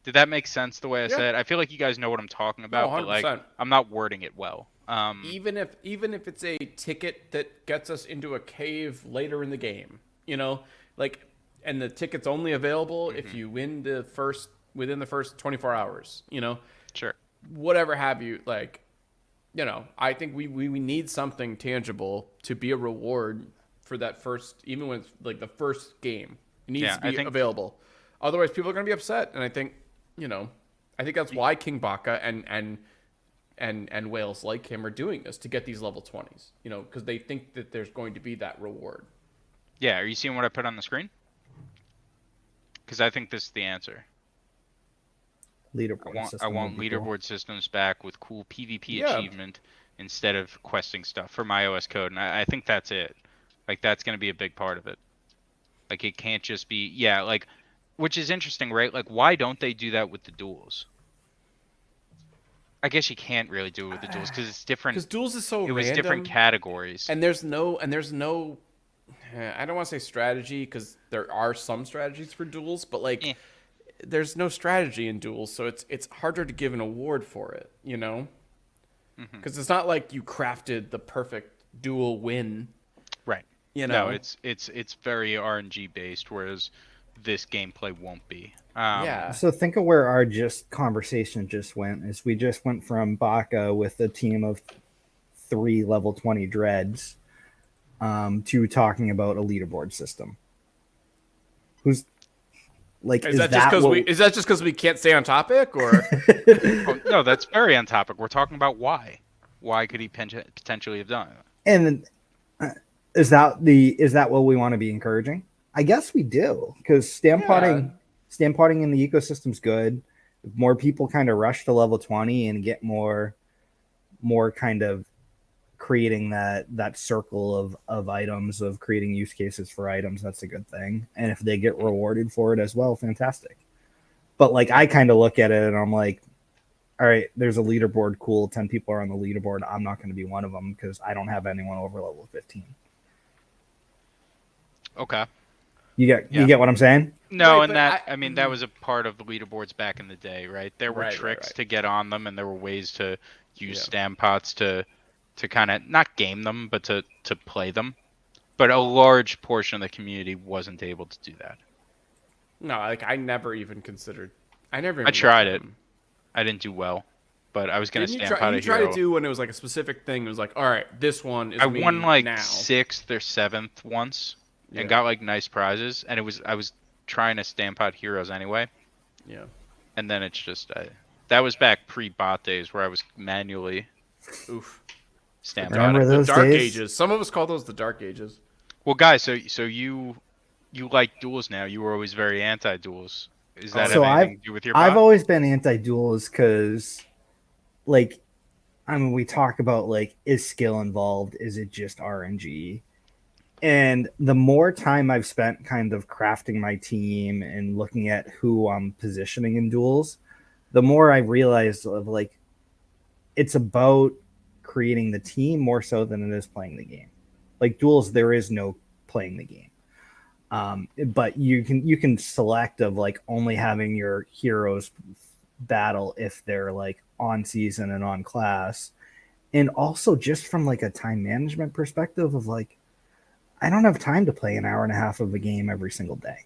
Did that make sense the way I said it? I feel like you guys know what I'm talking about, but like I'm not wording it well. Even if it's a ticket that gets us into a cave later in the game, like. And the ticket's only available if you win within the first 24 hours, Sure. Whatever have you, like, you know, I think we need something tangible to be a reward for that first, even when it's like the first game. It needs to be available. Otherwise, people are going to be upset. And I think, you know, I think that's why King Baka and whales like him are doing this, to get these level 20s, you know, because they think that there's going to be that reward. Yeah, are you seeing what I put on the screen? Because I think this is the answer. I want leaderboard systems back with cool PvP achievement instead of questing stuff for my OS code, and I think that's it. Like, that's going to be a big part of it. Like, it can't just be, like, which is interesting, right? Like, why don't they do that with the duels? I guess you can't really do it with the duels because it's different. Because duels is so random. It was different categories. And there's no, I don't want to say strategy, because there are some strategies for duels, but like, there's no strategy in duels, so it's harder to give an award for it, you know? Because it's not like you crafted the perfect duel win, right? You know, no, it's very RNG based, whereas this gameplay won't be. So think of where our conversation just went. Is we just went from Baka with a team of 3 level 20 dreads to talking about a leaderboard system. Who's like, is that just because we can't stay on topic, or? Oh, no, that's very on topic. We're talking about why. Why could he potentially have done it? And is that what we want to be encouraging? I guess we do, because stampotting in the ecosystem's good. If more people kind of rush to level 20 and get more kind of creating that circle of items, of creating use cases for items, that's a good thing. And if they get rewarded for it as well, fantastic. But like, I kind of look at it and I'm like, all right, there's a leaderboard, cool, 10 people are on the leaderboard. I'm not going to be one of them because I don't have anyone over level 15. Okay. You get what I'm saying? No, right, and that was a part of the leaderboards back in the day, right? There were tricks to get on them, and there were ways to use stampots to kind of not game them, but to play them. But a large portion of the community wasn't able to do that. No, like, I never even considered. I tried it. I didn't do well, but I was gonna stamp out a hero. You tried to do when it was like a specific thing. It was like, all right, this one is. I won like now. 6th or 7th once, and got like nice prizes. And I was trying to stamp out heroes anyway. Yeah. And then it's just that was back pre-bot days where I was manually. Stamp out. Remember those the dark days? ages. Some of us call those the dark ages. Well, guys, so you like duels now. You were always very anti-duels. Is that have anything to do with your bot? I've always been anti-duels because, like, I mean, we talk about, like, is skill involved? Is it just RNG? And the more time I've spent kind of crafting my team and looking at who I'm positioning in duels, the more I realized of, like, it's about creating the team more so than it is playing the game. Like, duels, there is no playing the game. But you can select of like only having your heroes battle if they're like on season and on class, and also just from like a time management perspective of like, I don't have time to play an hour and a half of a game every single day.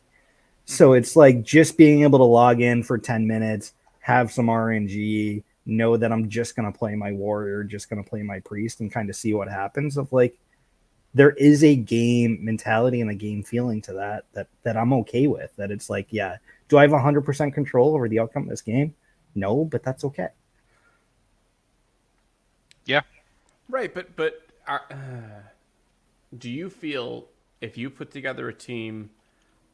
So it's like just being able to log in for 10 minutes, have some RNG, know that I'm just going to play my warrior, just going to play my priest, and kind of see what happens. Of like, there is a game mentality and a game feeling to that I'm okay with. That it's like, yeah, do I have 100% control over the outcome of this game? No, but that's okay. Yeah. Right, but do you feel if you put together a team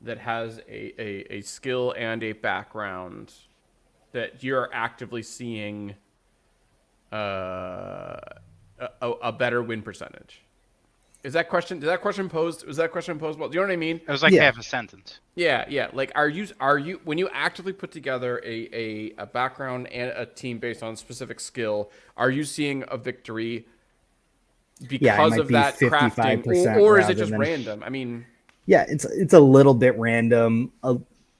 that has a skill and a background that you're actively seeing a better win percentage? Was that question posed well? Do you know what I mean? It was like half a sentence. Yeah. Like, are you when you actively put together a background and a team based on specific skill, are you seeing a victory because of that crafting, or is it just random? I mean, yeah, it's a little bit random.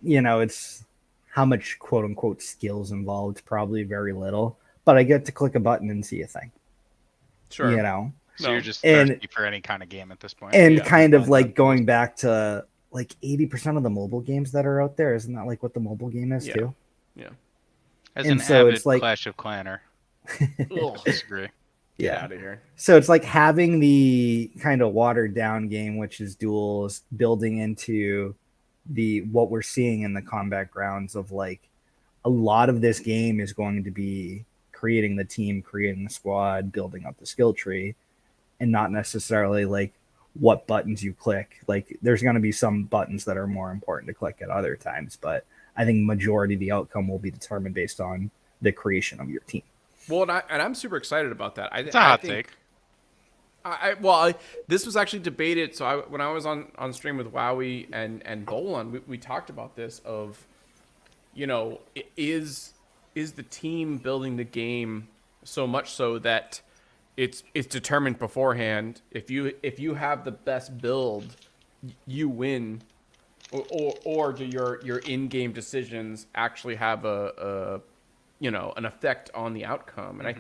You know, it's how much quote unquote skills involved. Probably very little, but I get to click a button and see a thing. Sure, you know. So you're just thirsty for any kind of game at this point. And kind of like going back to like 80% of the mobile games that are out there. Isn't that like what the mobile game is too? Yeah. As an avid Clash of Clanner, I disagree. Get out of here. So it's like having the kind of watered down game, which is duels, building into what we're seeing in the combat grounds of like a lot of this game is going to be creating the team, creating the squad, building up the skill tree, and not necessarily like what buttons you click. Like there's going to be some buttons that are more important to click at other times, but I think majority of the outcome will be determined based on the creation of your team. Well, and I'm super excited about that. It's a hot take. This was actually debated. So when I was on stream with Wowie and Bolon, we talked about this of, is the team building the game so much so that it's determined beforehand. If you have the best build, you win, or do your in-game decisions actually have an effect on the outcome? And I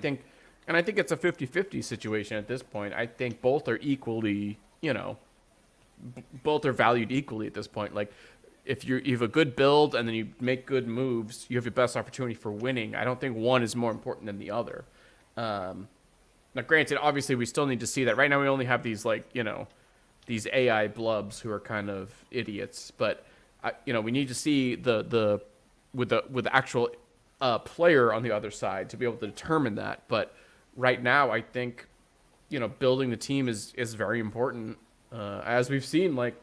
think it's a 50-50 situation at this point. I think both are equally, both are valued equally at this point. Like, if you have a good build and then you make good moves, you have your best opportunity for winning. I don't think one is more important than the other. Now, granted, obviously, we still need to see that. Right now, we only have these, these AI blubs who are kind of idiots. But, we need to see with the actual player on the other side to be able to determine that. But right now, I think, building the team is very important. As we've seen, like,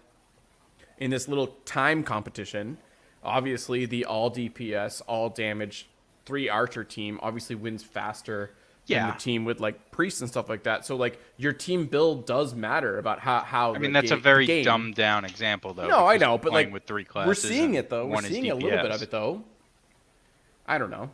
in this little time competition, obviously the all DPS, all damage, 3 archer team obviously wins faster than the team with, like, priests and stuff like that. So, like, your team build does matter about how I mean, that's a very dumbed down example, though. No, I know, but, like, with 3 classes, we're seeing it, though. We're one is seeing a little bit DPS. of it, though. I don't know.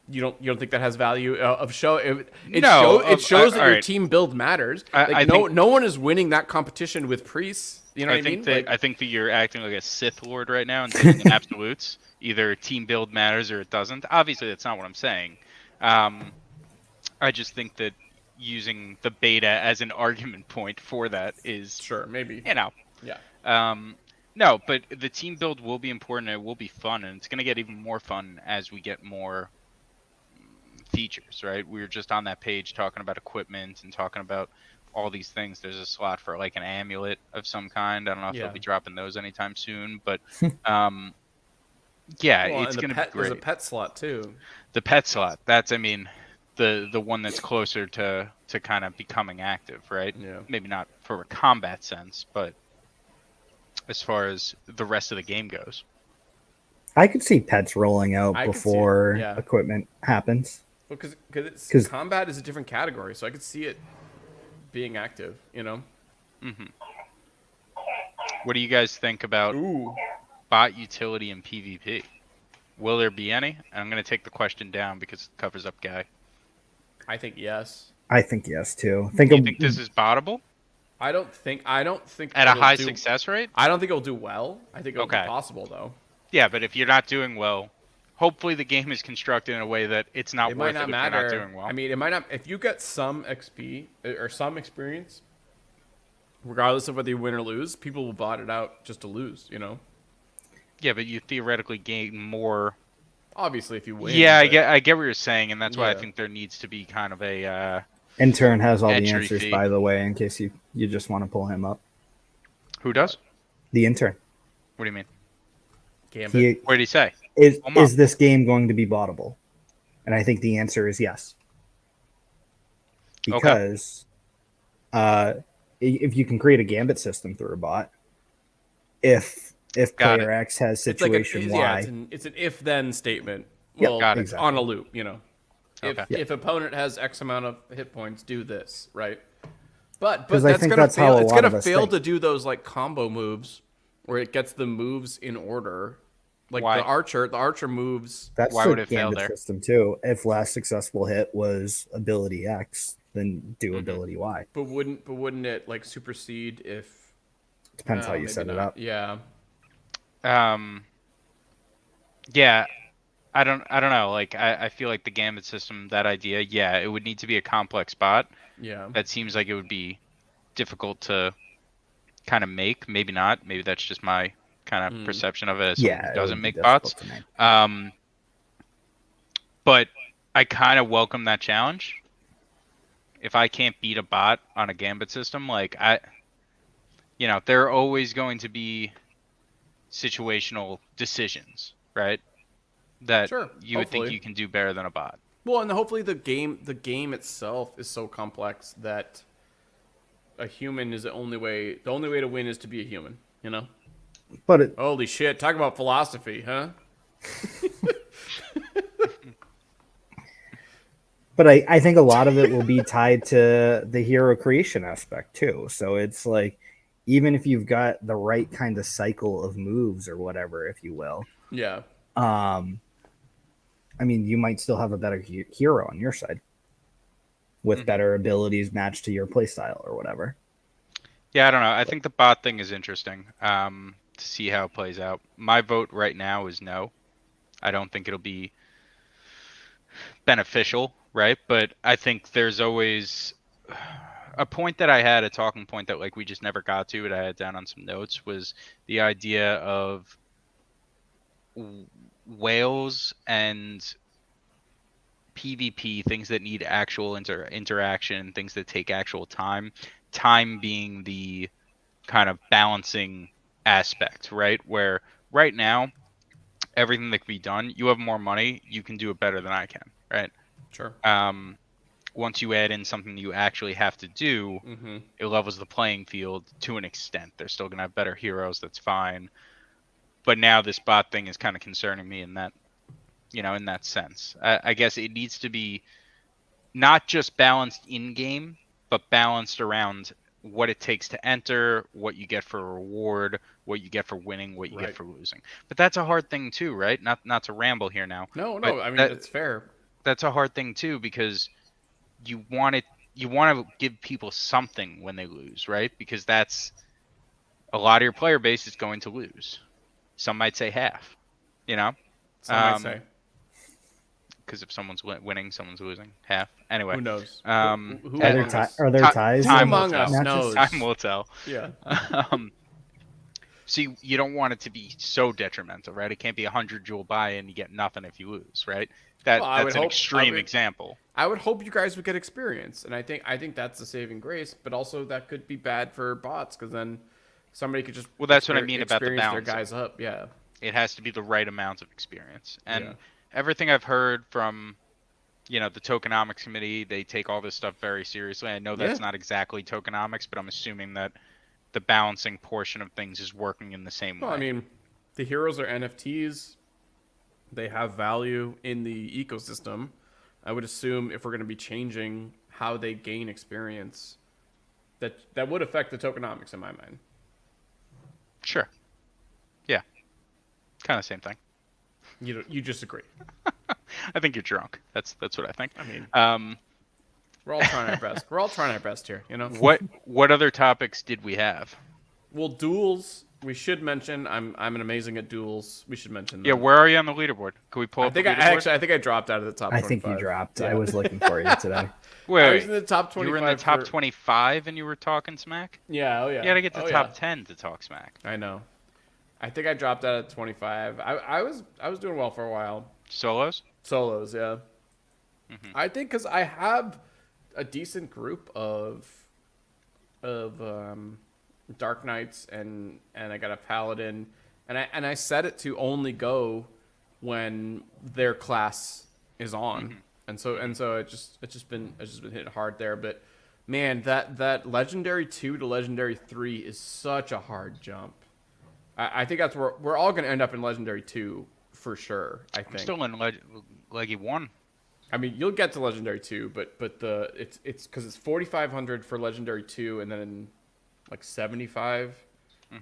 You don't think that has value of show? It shows that your team build matters. I think no one is winning that competition with priests. You know what I mean? I think that you're acting like a Sith Lord right now and taking absolutes. Either team build matters or it doesn't. Obviously, that's not what I'm saying. I just think that using the beta as an argument point for that is sure, maybe. Yeah. No, but the team build will be important and it will be fun, and it's going to get even more fun as we get more features, right? We were just on that page talking about equipment and talking about all these things. There's a slot for like an amulet of some kind. I don't know if they'll be dropping those anytime soon, but it's going to be great. There's a pet slot too. The pet slot. That's, the one that's closer to kind of becoming active, right? Yeah. Maybe not for a combat sense, but as far as the rest of the game goes. I could see pets rolling out before equipment happens. Well, because combat is a different category, so I could see it being active, Mm-hmm. What do you guys think about bot utility in PvP? Will there be any? And I'm going to take the question down because it covers up Guy. I think yes. I think yes too. Do you think this is bottable? I don't think at a high success rate. I don't think it'll do well. I think it'll be possible though. Yeah, but if you're not doing well, hopefully the game is constructed in a way that it's not worth it if you're not doing well. I mean, it might not. If you get some XP or some experience, regardless of whether you win or lose, people will bot it out just to lose. Yeah, but you theoretically gain more. Obviously, if you win. Yeah, I get what you're saying, and that's why I think there needs to be kind of a. Intern has all the answers, by the way, in case you just want to pull him up. Who does? The intern. What do you mean? What did he say? Is this game going to be bottable? And I think the answer is yes. Because if you can create a gambit system through a bot, if player X has situation Y. It's an if-then statement. Well, exactly. On a loop, If opponent has X amount of hit points, do this, right? But that's gonna fail. It's gonna fail to do those like combo moves where it gets the moves in order. Like the archer moves. That's why would it fail there? System too. If last successful hit was ability X, then do ability Y. But wouldn't it like supersede if? Depends how you set it up. Yeah. Yeah. I don't know. Like I feel like the gambit system, that idea, it would need to be a complex bot. Yeah. That seems like it would be difficult to kind of make. Maybe not. Maybe that's just my kind of perception of it as someone who doesn't make bots. But I kind of welcome that challenge if I can't beat a bot on a gambit system, like there are always going to be situational decisions, right? That Sure. you would think Hopefully. you can do better than a bot. Well, and hopefully the game itself is so complex that a human is the only way to win is to be a human, you know? But Holy shit, talk about philosophy, huh? But I think a lot of it will be tied to the hero creation aspect too. So it's like, even if you've got the right kind of cycle of moves or whatever, if you will, Yeah. I mean, you might still have a better hero on your side with better abilities matched to your playstyle or whatever. Yeah, I don't know. I think the bot thing is interesting to see how it plays out. My vote right now is no. I don't think it'll be beneficial, right? But I think there's always a point that I had, a talking point that like we just never got to, but I had down on some notes, was the idea of whales and PvP, things that need actual interaction, things that take actual time. Time being the kind of balancing aspect, right? Where right now, everything that can be done, you have more money, you can do it better than I can, right? Sure. Once you add in something that you actually have to do, it levels the playing field to an extent. They're still going to have better heroes, that's fine. But now this bot thing is kind of concerning me in that, in that sense. I guess it needs to be not just balanced in-game, but balanced around what it takes to enter, what you get for a reward, what you get for winning, what you get for losing. But that's a hard thing too, right? Not to ramble here now. No, but I mean, it's fair. That's a hard thing too, because you want to give people something when they lose, right? Because that's a lot of your player base is going to lose. Some might say half, Some might say. Because if someone's winning, someone's losing half. Anyway, Who knows? Who Are there ties? Time will among tell. us knows? Time will tell. Yeah. So you don't want it to be so detrimental, right? It can't be 100 jewel buy and you get nothing if you lose, right? That's an extreme example. I would hope you guys would get experience, and I think that's the saving grace. But also that could be bad for bots, because then somebody could just that's what I mean about the balance. Their guys up, yeah. It has to be the right amount of experience, and everything I've heard from, the tokenomics committee, they take all this stuff very seriously. I know that's not exactly tokenomics, but I'm assuming that the balancing portion of things is working in the same way. I mean, the heroes are NFTs. They have value in the ecosystem. I would assume if we're going to be changing how they gain experience, that would affect the tokenomics in my mind. Sure. Yeah. Kind of same thing. You just agree. I think you're drunk. That's what I think. I mean, we're all trying our best. We're all trying our best here, What other topics did we have? Well, duels. We should mention. I'm an amazing at duels. We should mention them. Yeah, where are you on the leaderboard? Can we pull up the leaderboard? I think I dropped out of the top 25. I think you dropped. Yeah. I was looking for you today. Wait, I was in the top 25. You were in the top 25 and you were talking smack? Yeah, oh yeah. You gotta get to top 10 to talk smack. I know. I think I dropped out at 25. I was doing well for a while. Solos, yeah. I think because I have a decent group of Dark Knights and I got a Paladin, and I set it to only go when their class is on, and so it's just been hitting hard there. But man, that Legendary 2 to Legendary 3 is such a hard jump. I think that's where we're all going to end up in Legendary 2 for sure. I'm still in Leggy 1. I mean, you'll get to Legendary 2, but it's because it's 4,500 for Legendary 2, and then like 75.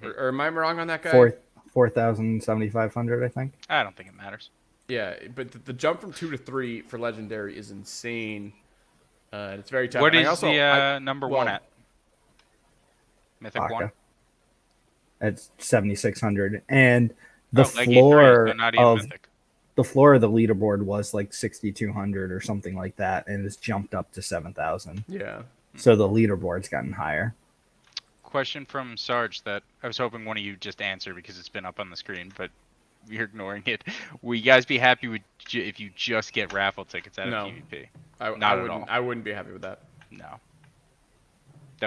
Or am I wrong on that guy? 4,000, 7,500, I think. I don't think it matters. Yeah, but the jump from 2 to 3 for Legendary is insane. It's very tough. What is the number one at? Mythic Baka. 1? It's 7,600, and the Leggy floor 3, so not even of Mythic. the floor of the leaderboard was like 6,200 or something like that, and it's jumped up to 7,000. Yeah. So the leaderboard's gotten higher. Question from Sarge that I was hoping one of you just answer because it's been up on the screen, but you're ignoring it. Will you guys be happy with if you just get raffle tickets out of PvP? Not at all. I wouldn't be happy with that. No.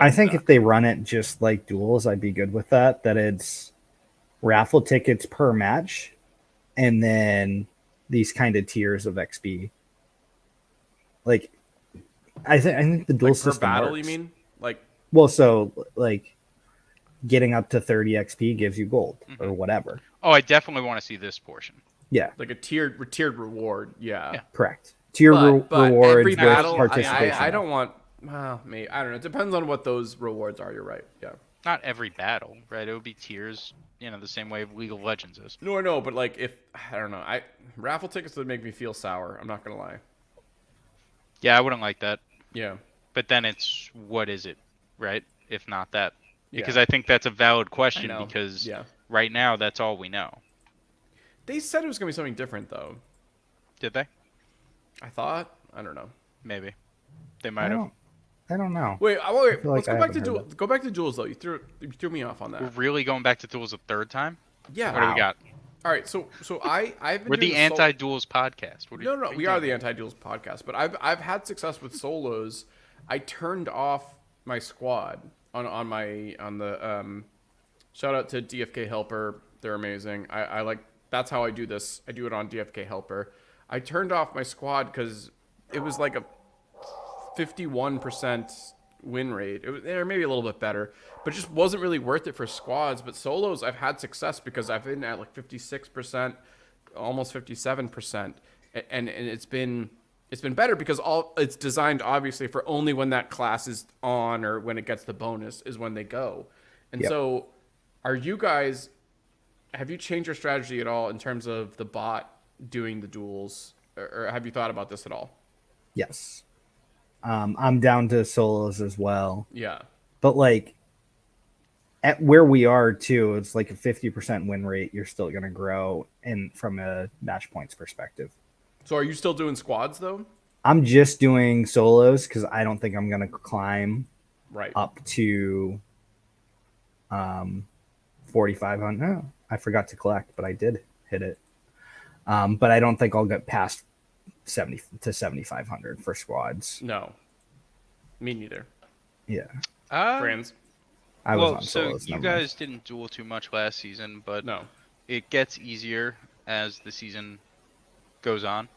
I think if they run it just like duels, I'd be good with that. That it's raffle tickets per match, and then these kind of tiers of XP. Like, I think the dual Like per system battle, works. you mean? Like, Well, so like getting up to 30 XP gives you gold or whatever. Oh, I definitely want to see this portion. Yeah, like a tiered reward. Yeah. correct. Tier But rewards every with battle, participation. I don't want. Well, maybe I don't know. It depends on what those rewards are. You're right. Yeah. Not every battle, right? It would be tiers, the same way League of Legends is. No, I know, but like if I don't know, raffle tickets would make me feel sour. I'm not gonna lie. Yeah, I wouldn't like that. Yeah. But then it's what is it, right? If not that, because Yeah. I think that's a valid I question know. because Yeah. right now that's all we know. They said it was gonna be something different though. Did they? I thought. I don't know. Maybe they might have. I don't know. Wait. feel Let's like go I back to haven't heard Go back to duels though. You threw me off on We're that. really going back to duels a third time. Yeah. What do we got? All right. So I've been We're doing the this anti-duels podcast. What are No, you we are doing? the anti-duels podcast, but I've had success with solos. I turned off my squad on the shout out to DFK Helper. They're amazing. I like that's how I do this. I do it on DFK Helper. I turned off my squad because it was like a 51% win rate. It was, or maybe a little bit better, but it just wasn't really worth it for squads. But solos, I've had success because I've been at like 56%, almost 57%, and it's been better because it's designed obviously for only when that class is on or when it gets the bonus is when they go. And Yep. so, have you changed your strategy at all in terms of the bot doing the duels, or have you thought about this at all? Yes. I'm down to solos as well. Yeah. But like at where we are too, it's like a 50% win rate. You're still going to grow in from a match points perspective. So are you still doing squads though? I'm just doing solos because I don't think I'm going to climb Right. up to 4,500. No, I forgot to collect, but I did hit it. But I don't think I'll get past 70 to 7,500 for squads. No. Me neither. Yeah, Friends. I was Well, on so solos. you never mind. guys didn't duel too much last season, but No. it gets easier as the season goes on.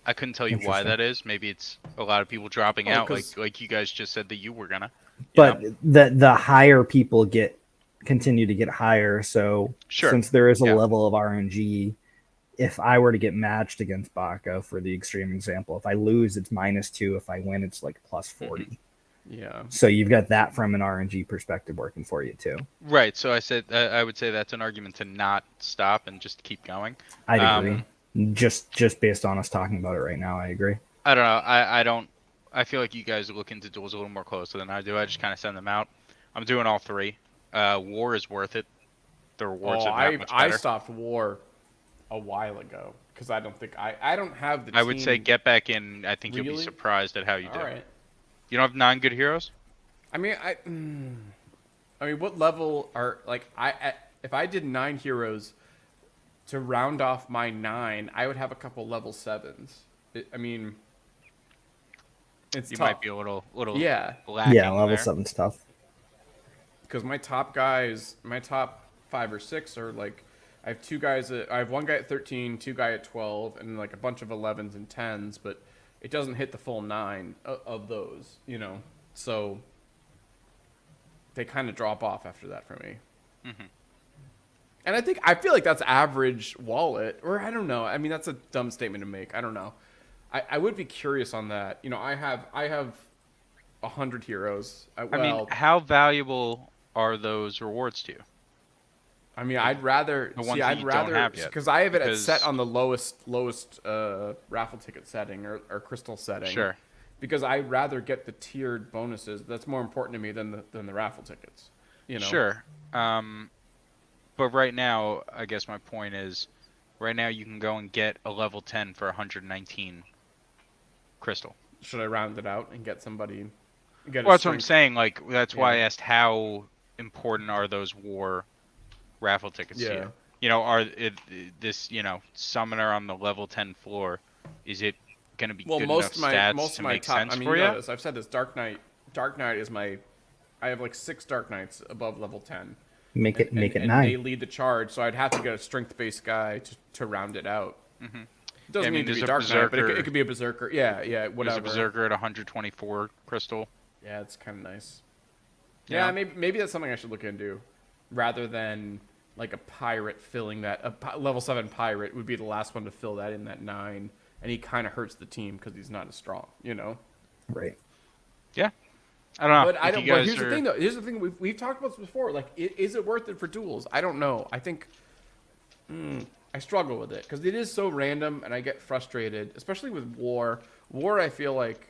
I couldn't tell you why Interesting. that is. Maybe it's a lot of people dropping Oh, out, 'cause- like you guys just said that you were gonna. But the higher people continue to get higher. So Sure. since there is a Yeah. level of RNG, if I were to get matched against Baka for the extreme example, if I lose, it's -2. If I win, it's like plus 40. Yeah. So you've got that from an RNG perspective working for you too. Right. So I said I would say that's an argument to not stop and just keep going. I'd agree. Just based on us talking about it right now, I agree. I don't know. I don't. I feel like you guys look into duels a little more closely than I do. I just kind of send them out. I'm doing all three. War is worth it. The rewards are that much I better. stopped war a while ago because I don't think I don't have the. I would say team- get back in. I think you'll Really? be surprised at how you do. All right. You don't have 9 good heroes? I mean, what level are like if I did 9 heroes to round off my 9, I would have a couple level 7s. I mean, it's You tough. might be a little Yeah, lacking Yeah, level there. 7's tough. because my top 5 or 6 are like I have 2 guys. I have 1 guy at 13, 2 guy at 12, and like a bunch of 11s and 10s, but it doesn't hit the full 9 of those, So they kind of drop off after that for me. Mm-hmm. And I feel like that's average wallet, or I don't know. I mean, that's a dumb statement to make. I don't know. I would be curious on that. I have 100 heroes. I mean, how valuable are those rewards to you? I mean, I'd rather The ones that you don't have yet, because I have it because- set on the lowest raffle ticket setting or crystal setting. Sure. Because I'd rather get the tiered bonuses. That's more important to me than the raffle tickets. Sure. But right now, I guess my point is, right now you can go and get a level 10 for 119 crystal. Should I round it out and get somebody? Well, that's what I'm saying. Like, that's why I Yeah. asked how important are those war raffle tickets to you? Are this summoner on the level 10 floor? Is it going to be Well, good enough stats most to of my make top. sense I mean, for you you. know this. I've said this. Dark Knight. Dark Knight is my. I have like 6 Dark Knights above level 10. Make it and 9. they lead the charge, so I'd have to get a strength-based guy to round it out. Mm-hmm. It doesn't need to be Dark Knight, but it could be a Berserker. Yeah, whatever. There's a Berserker at 124 crystal. Yeah, it's kind of nice. Yeah. Yeah, maybe that's something I should look into, rather than like a pirate filling that. Level 7 pirate would be the last one to fill that in that 9, and he kind of hurts the team because he's not as strong, you know. Right. Yeah. I don't know. But I don't. But here's the thing, though. Here's the thing. We've talked about this before. Like, is it worth it for duels? I don't know. I think I struggle with it because it is so random, and I get frustrated, especially with war. War, I feel like,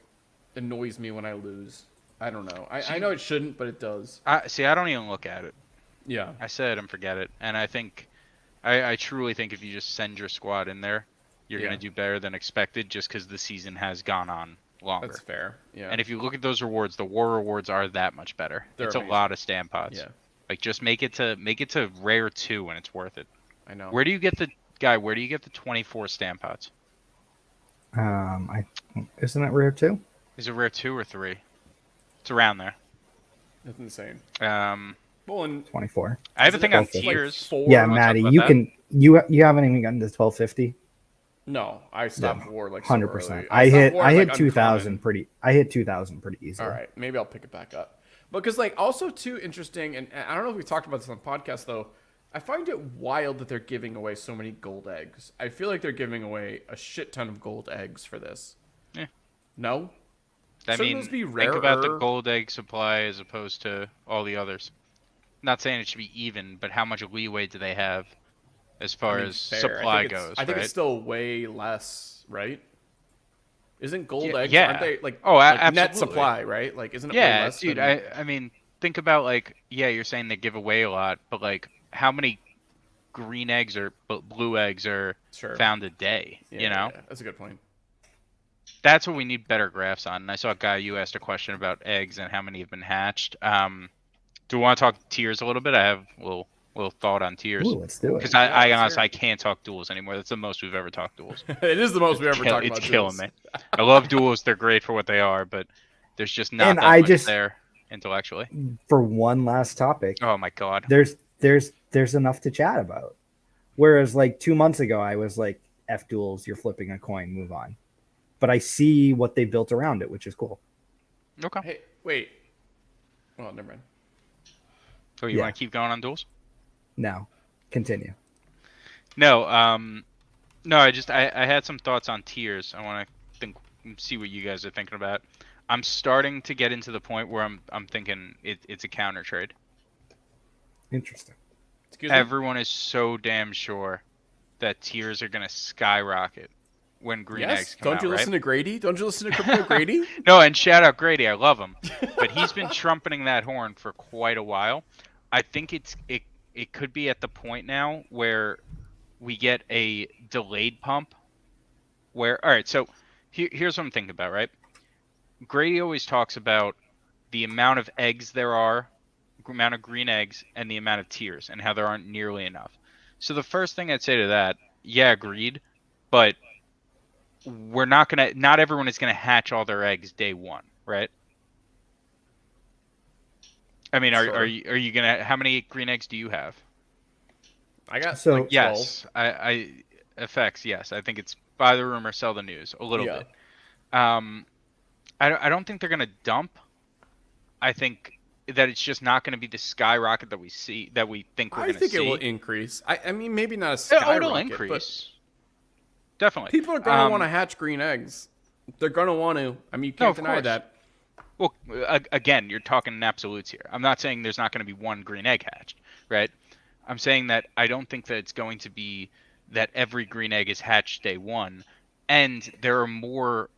annoys me when I lose. I don't know. I know it shouldn't, but it does. I don't even look at it. Yeah. I set it and forget it, and I think, I truly think if you just send your squad in there, you're gonna do better than expected, just because the season has gone on longer. That's fair. Yeah. And if you look at those rewards, the war rewards are that much better. It's amazing. a lot of stand pots. Yeah. Like, just make it to rare 2 and it's worth it. I know. Where do you get the 24 stand pots? Isn't that rare too? Is it rare 2 or 3? It's around there. That's insane. Well, in 24. I have a thing on like tiers. 4? Yeah, wanna talk Maddie, about you that? can you haven't even gotten to 1250. No, I stopped war like 100%. So I stopped war, hit like, 2000 uncommon. I hit 2000 pretty easily. All right, maybe I'll pick it back up. Because like also too interesting, and I don't know if we talked about this on the podcast though. I find it wild that they're giving away so many gold eggs. I feel like they're giving away a shit ton of gold eggs for this. Yeah. No. I Shouldn't mean, those be think about the rarer? gold egg supply as opposed to all the others. Not saying it should be even, but how much leeway do they have as far I mean, as fair. supply I think goes? I think right? it's still way less, right? Isn't gold Yeah, eggs? yeah. Aren't they like Absolutely. net supply, right? Like, isn't it way Yeah, less? dude. than... I mean, think about like, yeah, you're saying they give away a lot, but like, how many green eggs or blue eggs are Sure. found a day? Yeah, you know, yeah, that's a good point. that's what we need better graphs on. And I saw a guy, you asked a question about eggs and how many have been hatched. Do we want to talk tiers a little bit? I have a little thought on tiers. Ooh, let's do it. Because Yeah, I let's honestly hear I it. can't talk duels anymore. That's the most we've ever talked duels. It is the most we ever talked It's about. killing duels. me. I love duels. They're great for what they are, but there's just not And that I much just- there intellectually. For one last topic, Oh my god. there's enough to chat about. Whereas like 2 months ago, I was like, F duels, you're flipping a coin, move on. But I see what they built around it, which is cool. Okay. Hey, wait. Well, never mind. So you Yeah. want to keep going on duels? Now, continue. No. No. I had some thoughts on tiers. I want to see what you guys are thinking about. I'm starting to get into the point where I'm thinking it's a counter trade. Interesting. Excuse me? Everyone is so damn sure that tiers are gonna skyrocket when green eggs Yes. come Don't out, you right? listen to Grady? Don't you listen to Crypto Grady? No, and shout out Grady, I love him, but he's been trumpeting that horn for quite a while. I think it could be at the point now where we get a delayed pump. Where all right, so here's what I'm thinking about, right? Grady always talks about the amount of eggs there are, amount of green eggs, and the amount of tiers, and how there aren't nearly enough. So the first thing I'd say to that, yeah, agreed, but not everyone is gonna hatch all their eggs day one, right? I mean, Sure. are you gonna? How many green eggs do you have? I got So- like 12. Yes, I effects. Yes, I think it's buy the rumor, sell the news a little Yeah. bit. I don't think they're gonna dump. I think that it's just not going to be the skyrocket that we think we're I going to think see. it will increase. I mean, maybe not a Oh, skyrocket, it'll but increase. Definitely. people are going to want to hatch green eggs. They're going to want to. I mean, you can't of deny course. that. Well, again, you're talking in absolutes here. I'm not saying there's not going to be one green egg hatched, right? I'm saying that I don't think that it's going to be that every green egg is hatched day one, and there are more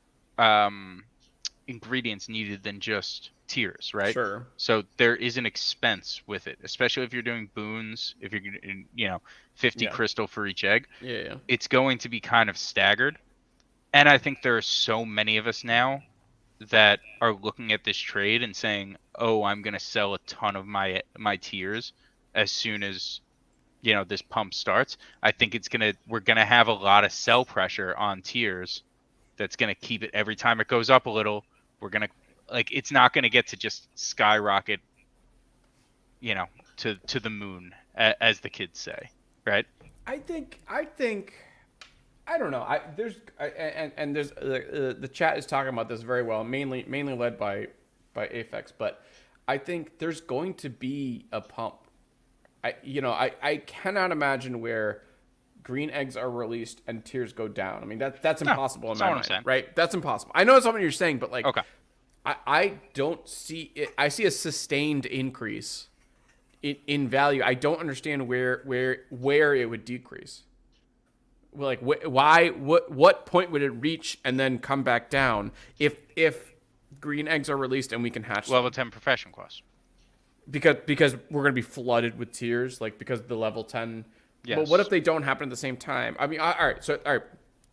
ingredients needed than just tiers, right? Sure. So there is an expense with it, especially if you're doing boons, if you're, 50 Yeah. crystal for each egg. Yeah. It's going to be kind of staggered. And I think there are so many of us now that are looking at this trade and saying, "Oh, I'm going to sell a ton of my tiers as soon as this pump starts." I think we're going to have a lot of sell pressure on tiers that's going to keep it every time it goes up a little. We're going to it's not going to get to just skyrocket, to the moon, as the kids say, right? I think I don't know. There's the chat is talking about this very well, mainly led by Aphex, but I think there's going to be a pump. I cannot imagine where green eggs are released and tiers go down. I mean that's impossible in my mind, right? That's impossible. I know it's something you're saying, but like, okay. I don't see it. I see a sustained increase in value. I don't understand where it would decrease. Like, why? What point would it reach and then come back down if green eggs are released and we can hatch level them? 10 profession quest? Because we're gonna be flooded with tiers, like because of the level 10. Yes. But what if they don't happen at the same time? I mean, all right.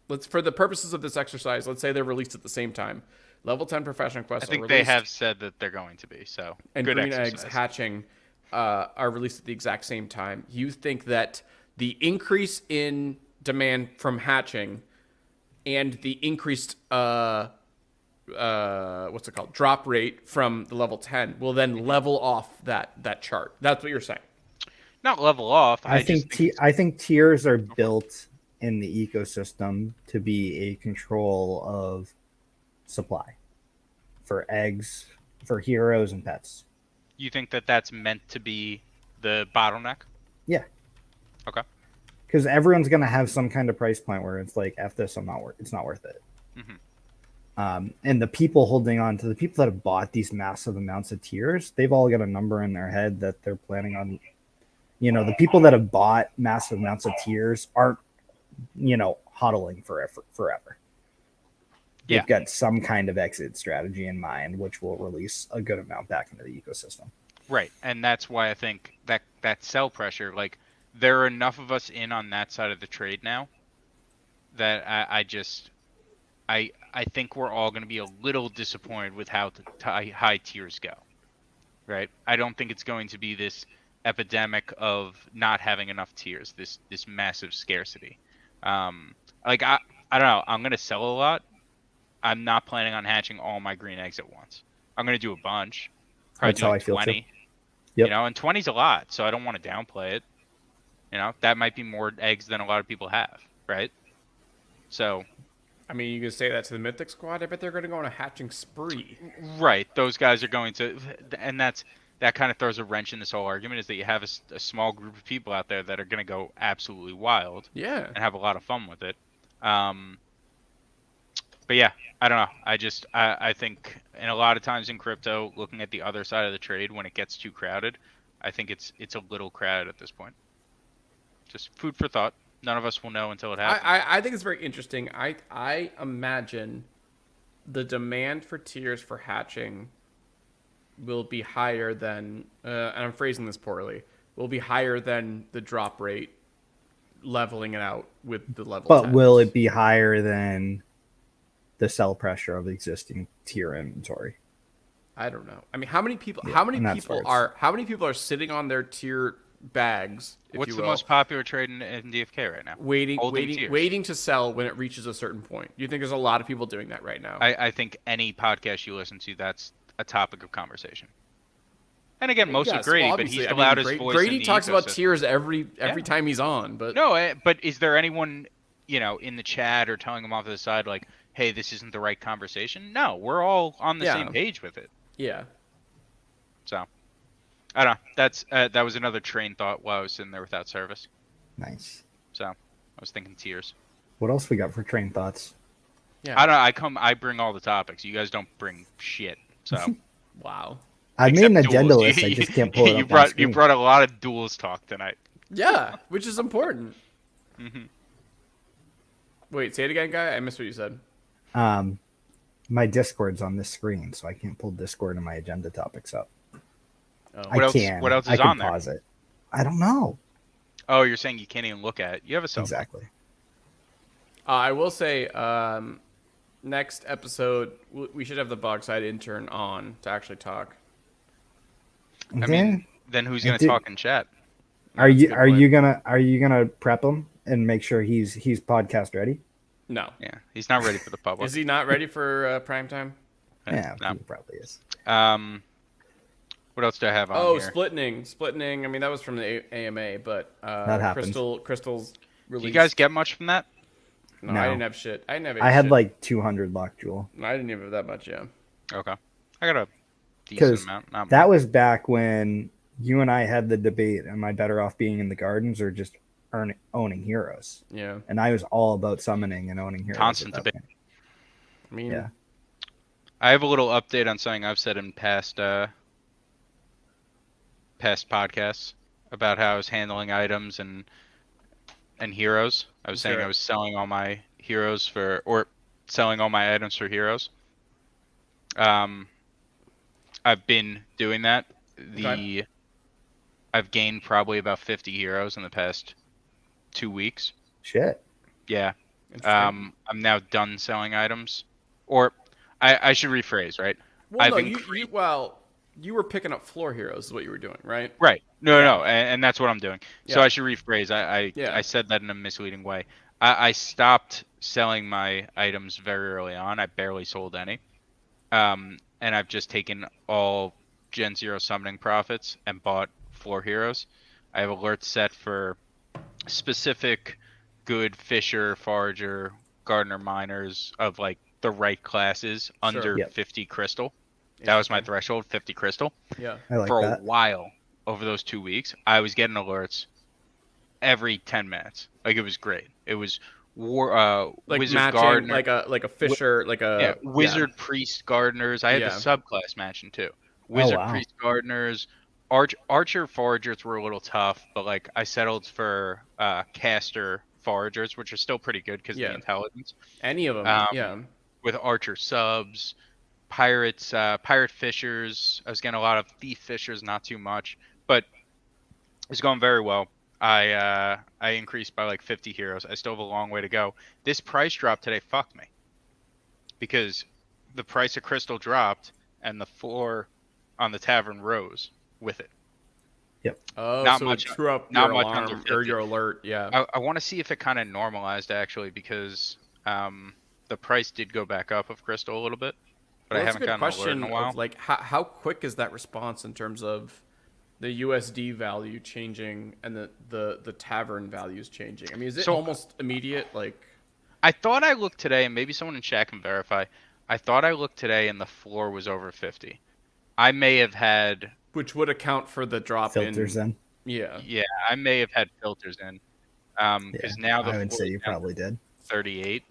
Let's, for the purposes of this exercise, let's say they're released at the same time. Level 10 profession quests. I think they have said that they're going to be. So and good green exercise. eggs hatching are released at the exact same time. You think that the increase in demand from hatching and the increased drop rate from the level 10 will then level off that chart? That's what you're saying. Not level off. I think tiers are built in the ecosystem to be a control of supply for eggs, for heroes and pets. You think that that's meant to be the bottleneck? Yeah. Okay. Because everyone's gonna have some kind of price point where it's like, F this, it's not worth it. Mm-hmm. And the people holding on to the people that have bought these massive amounts of tiers, they've all got a number in their head that they're planning on. The people that have bought massive amounts of tiers aren't, hodling forever. Yeah. They've got some kind of exit strategy in mind, which will release a good amount back into the ecosystem. Right. And that's why I think that sell pressure, like, there are enough of us in on that side of the trade now that I think we're all going to be a little disappointed with how high tiers go. Right. I don't think it's going to be this epidemic of not having enough tiers, this massive scarcity. I don't know. I'm going to sell a lot. I'm not planning on hatching all my green eggs at once. I'm going to do a bunch. Probably That's how I feel 20. too. Yep. And 20's a lot, so I don't want to downplay it. That might be more eggs than a lot of people have, right? So, I mean, you can say that to the Mythic squad. I bet they're going to go on a hatching spree. Right. Those guys are going to, and that kind of throws a wrench in this whole argument, is that you have a small group of people out there that are going to go absolutely wild. Yeah. And have a lot of fun with it. But yeah, I don't know. I think, and a lot of times in crypto, looking at the other side of the trade, when it gets too crowded, I think it's a little crowded at this point. Just food for thought. None of us will know until it happens. I think it's very interesting. I imagine the demand for tiers for hatching will be higher than, and I'm phrasing this poorly, will be higher than the drop rate leveling it out with the level 10s. But will it be higher than the sell pressure of the existing tier inventory? I don't know. I mean, how many people are sitting on their tier bags? What's the most popular trade in DFK right now? Waiting to sell when it reaches a certain point. You think there's a lot of people doing that right now? I think any podcast you listen to, that's a topic of conversation. And again, mostly Grady, but he's allowed his voice. Grady talks about tiers every time he's on. But no, but is there anyone in the chat or telling him off to the side like, hey, this isn't the right conversation? No, we're all on the same page with it. Yeah. So, I don't know. That was another train thought while I was sitting there without service. Nice. So, I was thinking tiers. What else we got for train thoughts? Yeah. I don't know. I bring all the topics. You guys don't bring shit. So. Wow. I made an agenda list. I just can't pull it up. You brought a lot of duels talk tonight. Yeah, which is important. Mm-hmm. Wait, say it again, guy. I missed what you said. My Discord's on this screen, so I can't pull Discord and my agenda topics up. Oh. What else is on there? Pause it. I don't know. Oh, you're saying you can't even look at it. You have a cell phone. Exactly. I will say, next episode we should have the Bogside intern on to actually talk. I mean, then who's gonna talk in chat? Are you gonna prep him and make sure he's podcast ready? No. Yeah, he's not ready for the public. Is he not ready for prime time? Yeah, No. he probably is. What else do I have on Oh, here? splitting. I mean, that was from the AMA, but That happened. Crystal's Do released. you guys get much from that? No, No. I didn't have shit. I didn't have. I had shit. like 200 Lockjewel. No, I didn't even have that much. Yeah. Okay, I got a decent Because amount. Not that much. was back when you and I had the debate: am I better off being in the gardens or just owning heroes? Yeah. And I was all about summoning and owning heroes. Constant at that debate. point. I mean, Yeah. I have a little update on something I've said in past podcasts about how I was handling items and heroes. I was saying Sure. I was selling all my heroes or selling all my items for heroes. I've been doing that. Okay. I've gained probably about 50 heroes in the past 2 weeks. Shit. Yeah. Interesting. I'm now done selling items, or I should rephrase, right? Well, I've no, increased- you were picking up floor heroes is what you were doing, right? Right. No, Yeah. no, and that's what I'm doing. So Yeah. I should rephrase. Yeah. I said that in a misleading way. I stopped selling my items very early on. I barely sold any. And I've just taken all Gen 0 summoning profits and bought floor heroes. I have alerts set for specific good fisher, forager, gardener, miners of like the right classes under Yep. 50 crystal. That was my Interesting. threshold, 50 crystal. Yeah. I like For that. a while over those 2 weeks, I was getting alerts every 10 minutes. Like it was great. It was Like wizard matching, gardener, like a fisher, like a wizard priest gardeners. I had Yeah. the subclass matching too. Wizard wow. priest gardeners, archer foragers were a little tough, but like I settled for caster foragers, which are still pretty good because of Yeah. the intelligence. Any of them. Um, With archer subs, pirates, pirate fishers. I was getting a lot of thief fishers, not too much, but it's going very well. I increased by like 50 heroes. I still have a long way to go. This price drop today fucked me because the price of crystal dropped and the floor on the tavern rose with it. Oh, Not so much- it threw up not your much alarm under or 50. your alert. Yeah. I want to see if it kind of normalized actually because the price did go back up of crystal a little bit, but Well, I that's haven't a good gotten an alert question in a while. of like how quick is that response in terms of the USD value changing and the tavern values changing? I mean, is it So- almost immediate? Like, I thought I looked today, and maybe someone in chat can verify. I thought I looked today, and the floor was over 50. I may have had, which would account for the drop Filters in. Yeah. yeah, I may have had filters in, because now the I would floor say is you down probably did. 38,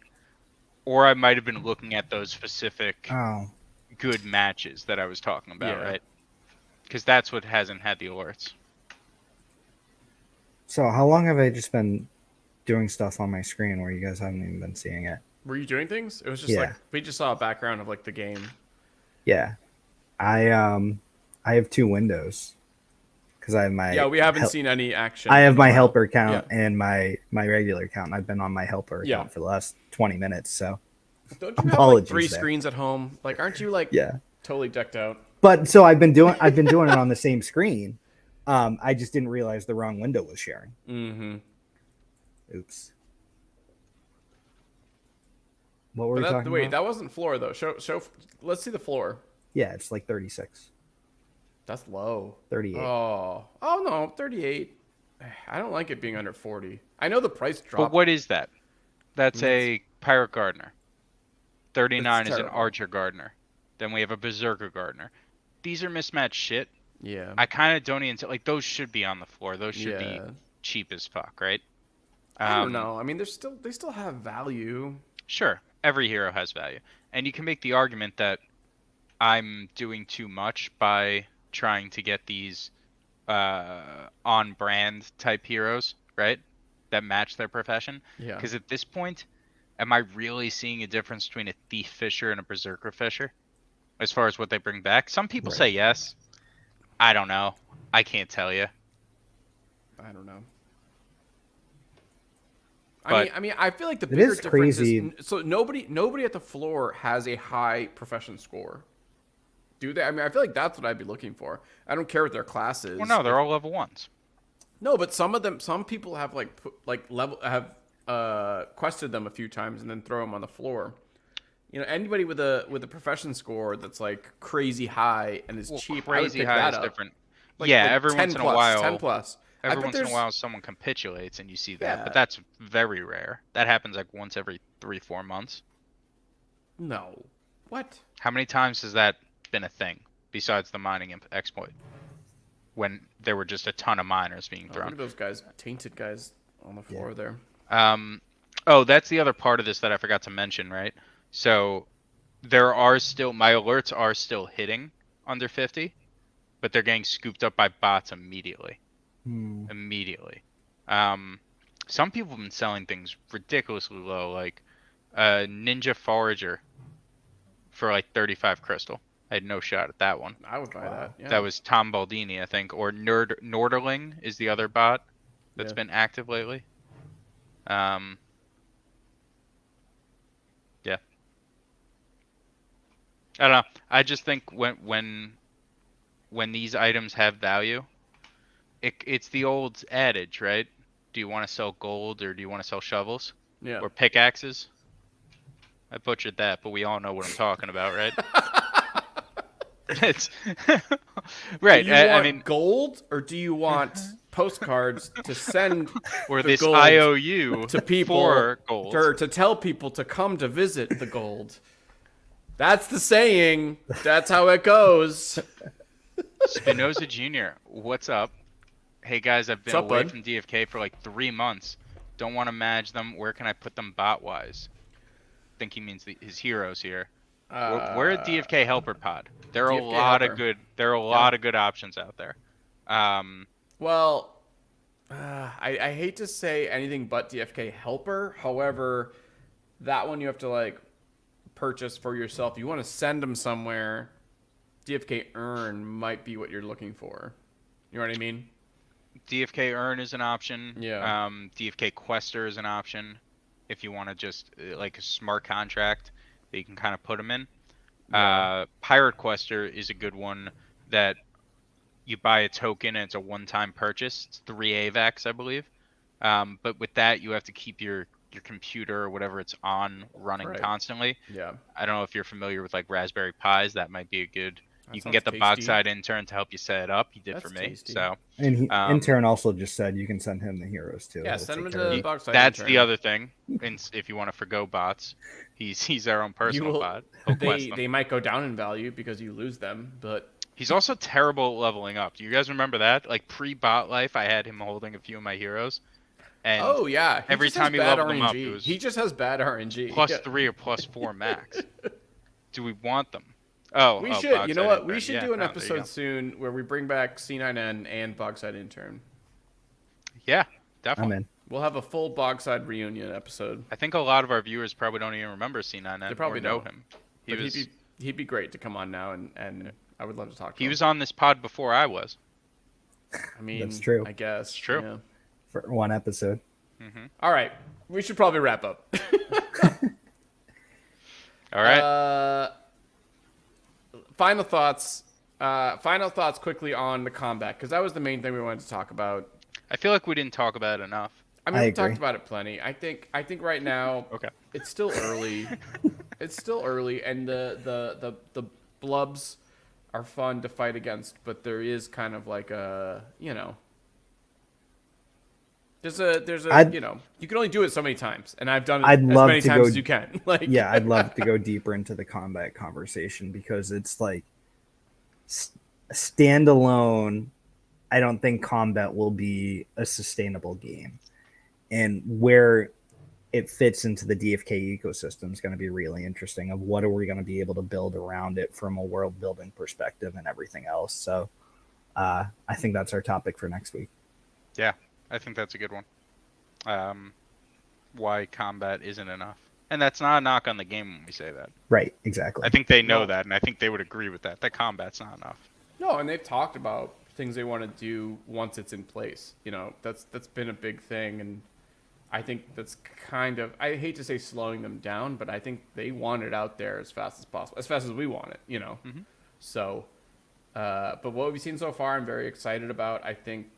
or I might have been looking at those specific Oh. good matches that I was talking about, Yeah. right? Because that's what hasn't had the alerts. So how long have I just been doing stuff on my screen where you guys haven't even been seeing it? Were you doing things? It was just Yeah. like we just saw a background of like the game. Yeah. I have two windows because I have my Yeah, we haven't seen any action. I have in a my while. helper count and my regular count. I've been on my helper Yeah. account for the last 20 minutes. So Don't you have like Apologies 3 there. screens at home? Like, aren't you like yeah. totally decked out? But so I've been doing it on the same screen. I just didn't realize the wrong window was sharing. Mm-hmm. Oops. What were we But talking wait, about? that wasn't floor though. Show. Let's see the floor. Yeah, it's like 36, That's low. 38. Oh no, 38. I don't like it being under 40. I know the price But dropped. what is that? That's a pirate gardener. 39 It's is an terrible. archer gardener. Then we have a berserker gardener. These are mismatched shit. Yeah. I kind of don't even like those should be on the floor. Those should Yeah. be cheap as fuck, right? I don't know. I mean, they still have value. Sure, every hero has value, and you can make the argument that I'm doing too much by trying to get these on-brand type heroes, right? That match their profession. Yeah. Because at this point, am I really seeing a difference between a thief fisher and a berserker fisher, as far as what they bring back? Some people Right. say yes. I don't know. I can't tell you. I don't know. But- I mean, I feel like the It bigger is difference crazy. is so nobody at the floor has a high profession score. Do they? I mean, I feel like that's what I'd be looking for. I don't care what their class is. Well, no, they're all level 1s. No, but some of them, some people have like level have quested them a few times and then throw them on the floor. You know, anybody with a profession score that's like crazy high and is cheap, I would Crazy pick high that is up. different. Like, Yeah, like every 10 once in a plus, while. 10 plus. Every once in a while, someone capitulates and you see that, but that's very rare. That happens like once every 3-4 months. No. What? How many times has that been a thing besides the mining exploit? When there were just a ton of miners being thrown. Look at those guys, tainted guys on the floor there. Oh, that's the other part of this that I forgot to mention, right? So there are still, my alerts are still hitting under 50, but they're getting scooped up by bots immediately. Immediately. Some people have been selling things ridiculously low, like a Ninja Forager for like 35 crystal. I had no shot at that one. I would buy that. Yeah. That was Tom Baldini, I think, or Norderling is the other bot that's been active lately. Yeah. I don't know. I just think when these items have value, it's the old adage, right? Do you want to sell gold or do you want to sell shovels? Yeah. Or pickaxes? I butchered that, but we all know what I'm talking about, right? It's right. Do you want gold, or do you want postcards to send or the this gold IOU to people for gold, or to tell people to come to visit the gold? That's the saying. That's how it goes. Spinoza Jr., what's up? Hey guys, I've been away from DFK for like 3 months. Don't want to manage them. Where can I put them bot-wise? Think he means his heroes here. We're a DFK helper pod. There are a lot of good. There are a lot of good options out there. Well, I hate to say anything but DFK helper. However, that one you have to like purchase for yourself. You want to send them somewhere. DFK earn might be what you're looking for. You know what I mean? DFK earn is an option. Yeah. DFK quester is an option. If you want to just like a smart contract that you can kind of put them in. Yeah. Pirate Quester is a good one that you buy a token and it's a one-time purchase. It's 3 AVAX, I believe. But with that, you have to keep your computer or whatever it's on running constantly. Yeah. I don't know if you're familiar with like Raspberry Pis. That might be a good. You can get the tasty. Bogside intern to help you set it up. He did for me. Tasty. So. And intern also just said you can send him the heroes too. Yeah, send him to the Bogside That's intern. the other thing. And if you want to forgo bots, he's our own personal bot. They might go down in value because you lose them, but he's also terrible at leveling up. Do you guys remember that? Like pre-bot life, I had him holding a few of my heroes. And every time he leveled them up, it was he just has bad RNG. +3 or +4 max. Do we want them? Oh, we should. You know what? We should do an episode soon where we bring back C9N and Bogside Intern. Yeah, definitely. I'm in. We'll have a full Bogside reunion episode. I think a lot of our viewers probably don't even remember C9N. They probably know don't. him. He'd be great to come on now, and I would love to talk to him. He was on this pod before I was. I mean, that's true. I guess it's true. Yeah. For one episode. Mm-hmm. All right, we should probably wrap up. All right. Final thoughts. Final thoughts quickly on the combat, because that was the main thing we wanted to talk about. I feel like we didn't talk about it enough. I mean, we talked about it plenty. I think right now, it's still early. It's still early, and the blubs are fun to fight against, but there is kind of like a, you know, there's a you know, you can only do it so many times, and I've done it as many times as you can. Like, yeah, I'd love to go deeper into the combat conversation, because it's like standalone. I don't think combat will be a sustainable game, and where it fits into the DFK ecosystem is going to be really interesting. Of what are we going to be able to build around it from a world building perspective and everything else. So I think that's our topic for next week. Yeah, I think that's a good one. Why combat isn't enough. And that's not a knock on the game when we say that. Right, exactly. I think they know that, and I think they would agree with that. That combat's not enough. No, and they've talked about things they want to do once it's in place. You know, that's been a big thing, and I think that's kind of, I hate to say slowing them down, but I think they want it out there as fast as possible, as fast as we want it, you know. Mm-hmm. So, but what we've seen so far, I'm very excited about. I think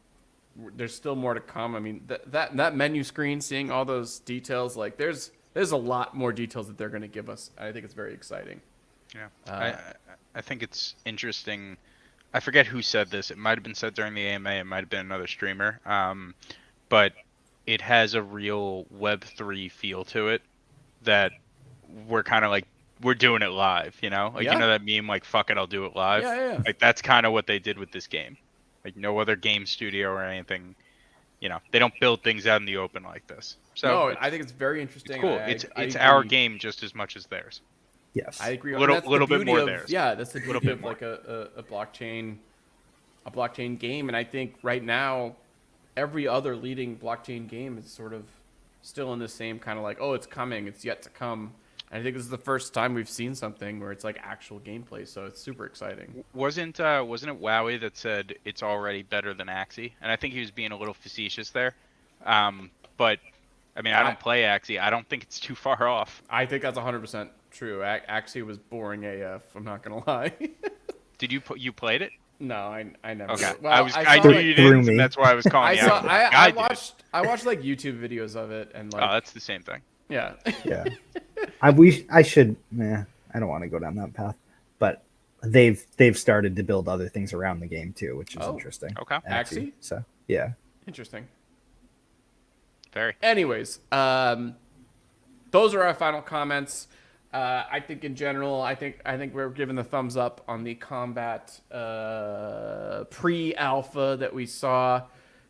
there's still more to come. I mean, that menu screen, seeing all those details, like there's a lot more details that they're going to give us. I think it's very exciting. Yeah, I think it's interesting. I forget who said this. It might have been said during the AMA. It might have been another streamer. But it has a real Web3 feel to it that we're kind of like, we're doing it live, you know? Like, Yeah. you know that meme, like, fuck it, I'll do it live? Yeah. Like, that's kind of what they did with this game. Like, no other game studio or anything, you know, they don't build things out in the open like this. So no, I think it's very interesting. it's cool. I It's agree. our game just as much as theirs. Yes. I agree. Little- That's the little bit beauty more of, theirs. Yeah, that's the Little beauty bit of more. like a blockchain game, and I think right now every other leading blockchain game is sort of still in the same kind of like, oh, it's coming, it's yet to come. And I think this is the first time we've seen something where it's like actual gameplay, so it's super exciting. Wasn't it Wowie that said it's already better than Axie? And I think he was being a little facetious there. But I mean, I don't play Axie. I don't think it's too far off. I think that's 100% true. Axie was boring AF. I'm not gonna lie. Did you played it? No, I never. Okay. Well, I saw, knew like, you Through didn't, me. and that's why I was calling you out. I did. watched like YouTube videos of it, and like, Oh, that's the same thing. yeah. Yeah. I should. I don't want to go down that path, but they've started to build other things around the game too, which is Oh, interesting. okay. Axie? So yeah. Interesting. Very. Anyways, those are our final comments. I think in general, I think we're giving the thumbs up on the combat pre-alpha that we saw.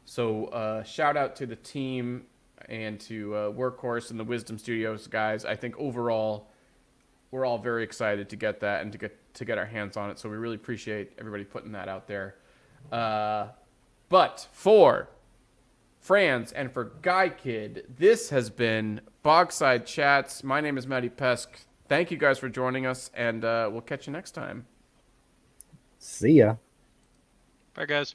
So shout out to the team and to Workhorse and the Wisdom Studios guys. I think overall, we're all very excited to get that and to get our hands on it. So we really appreciate everybody putting that out there. But for Franz and for Guy Kid, this has been Bogside Chats. My name is Matty Pesk. Thank you guys for joining us, and we'll catch you next time. See ya. Bye, guys.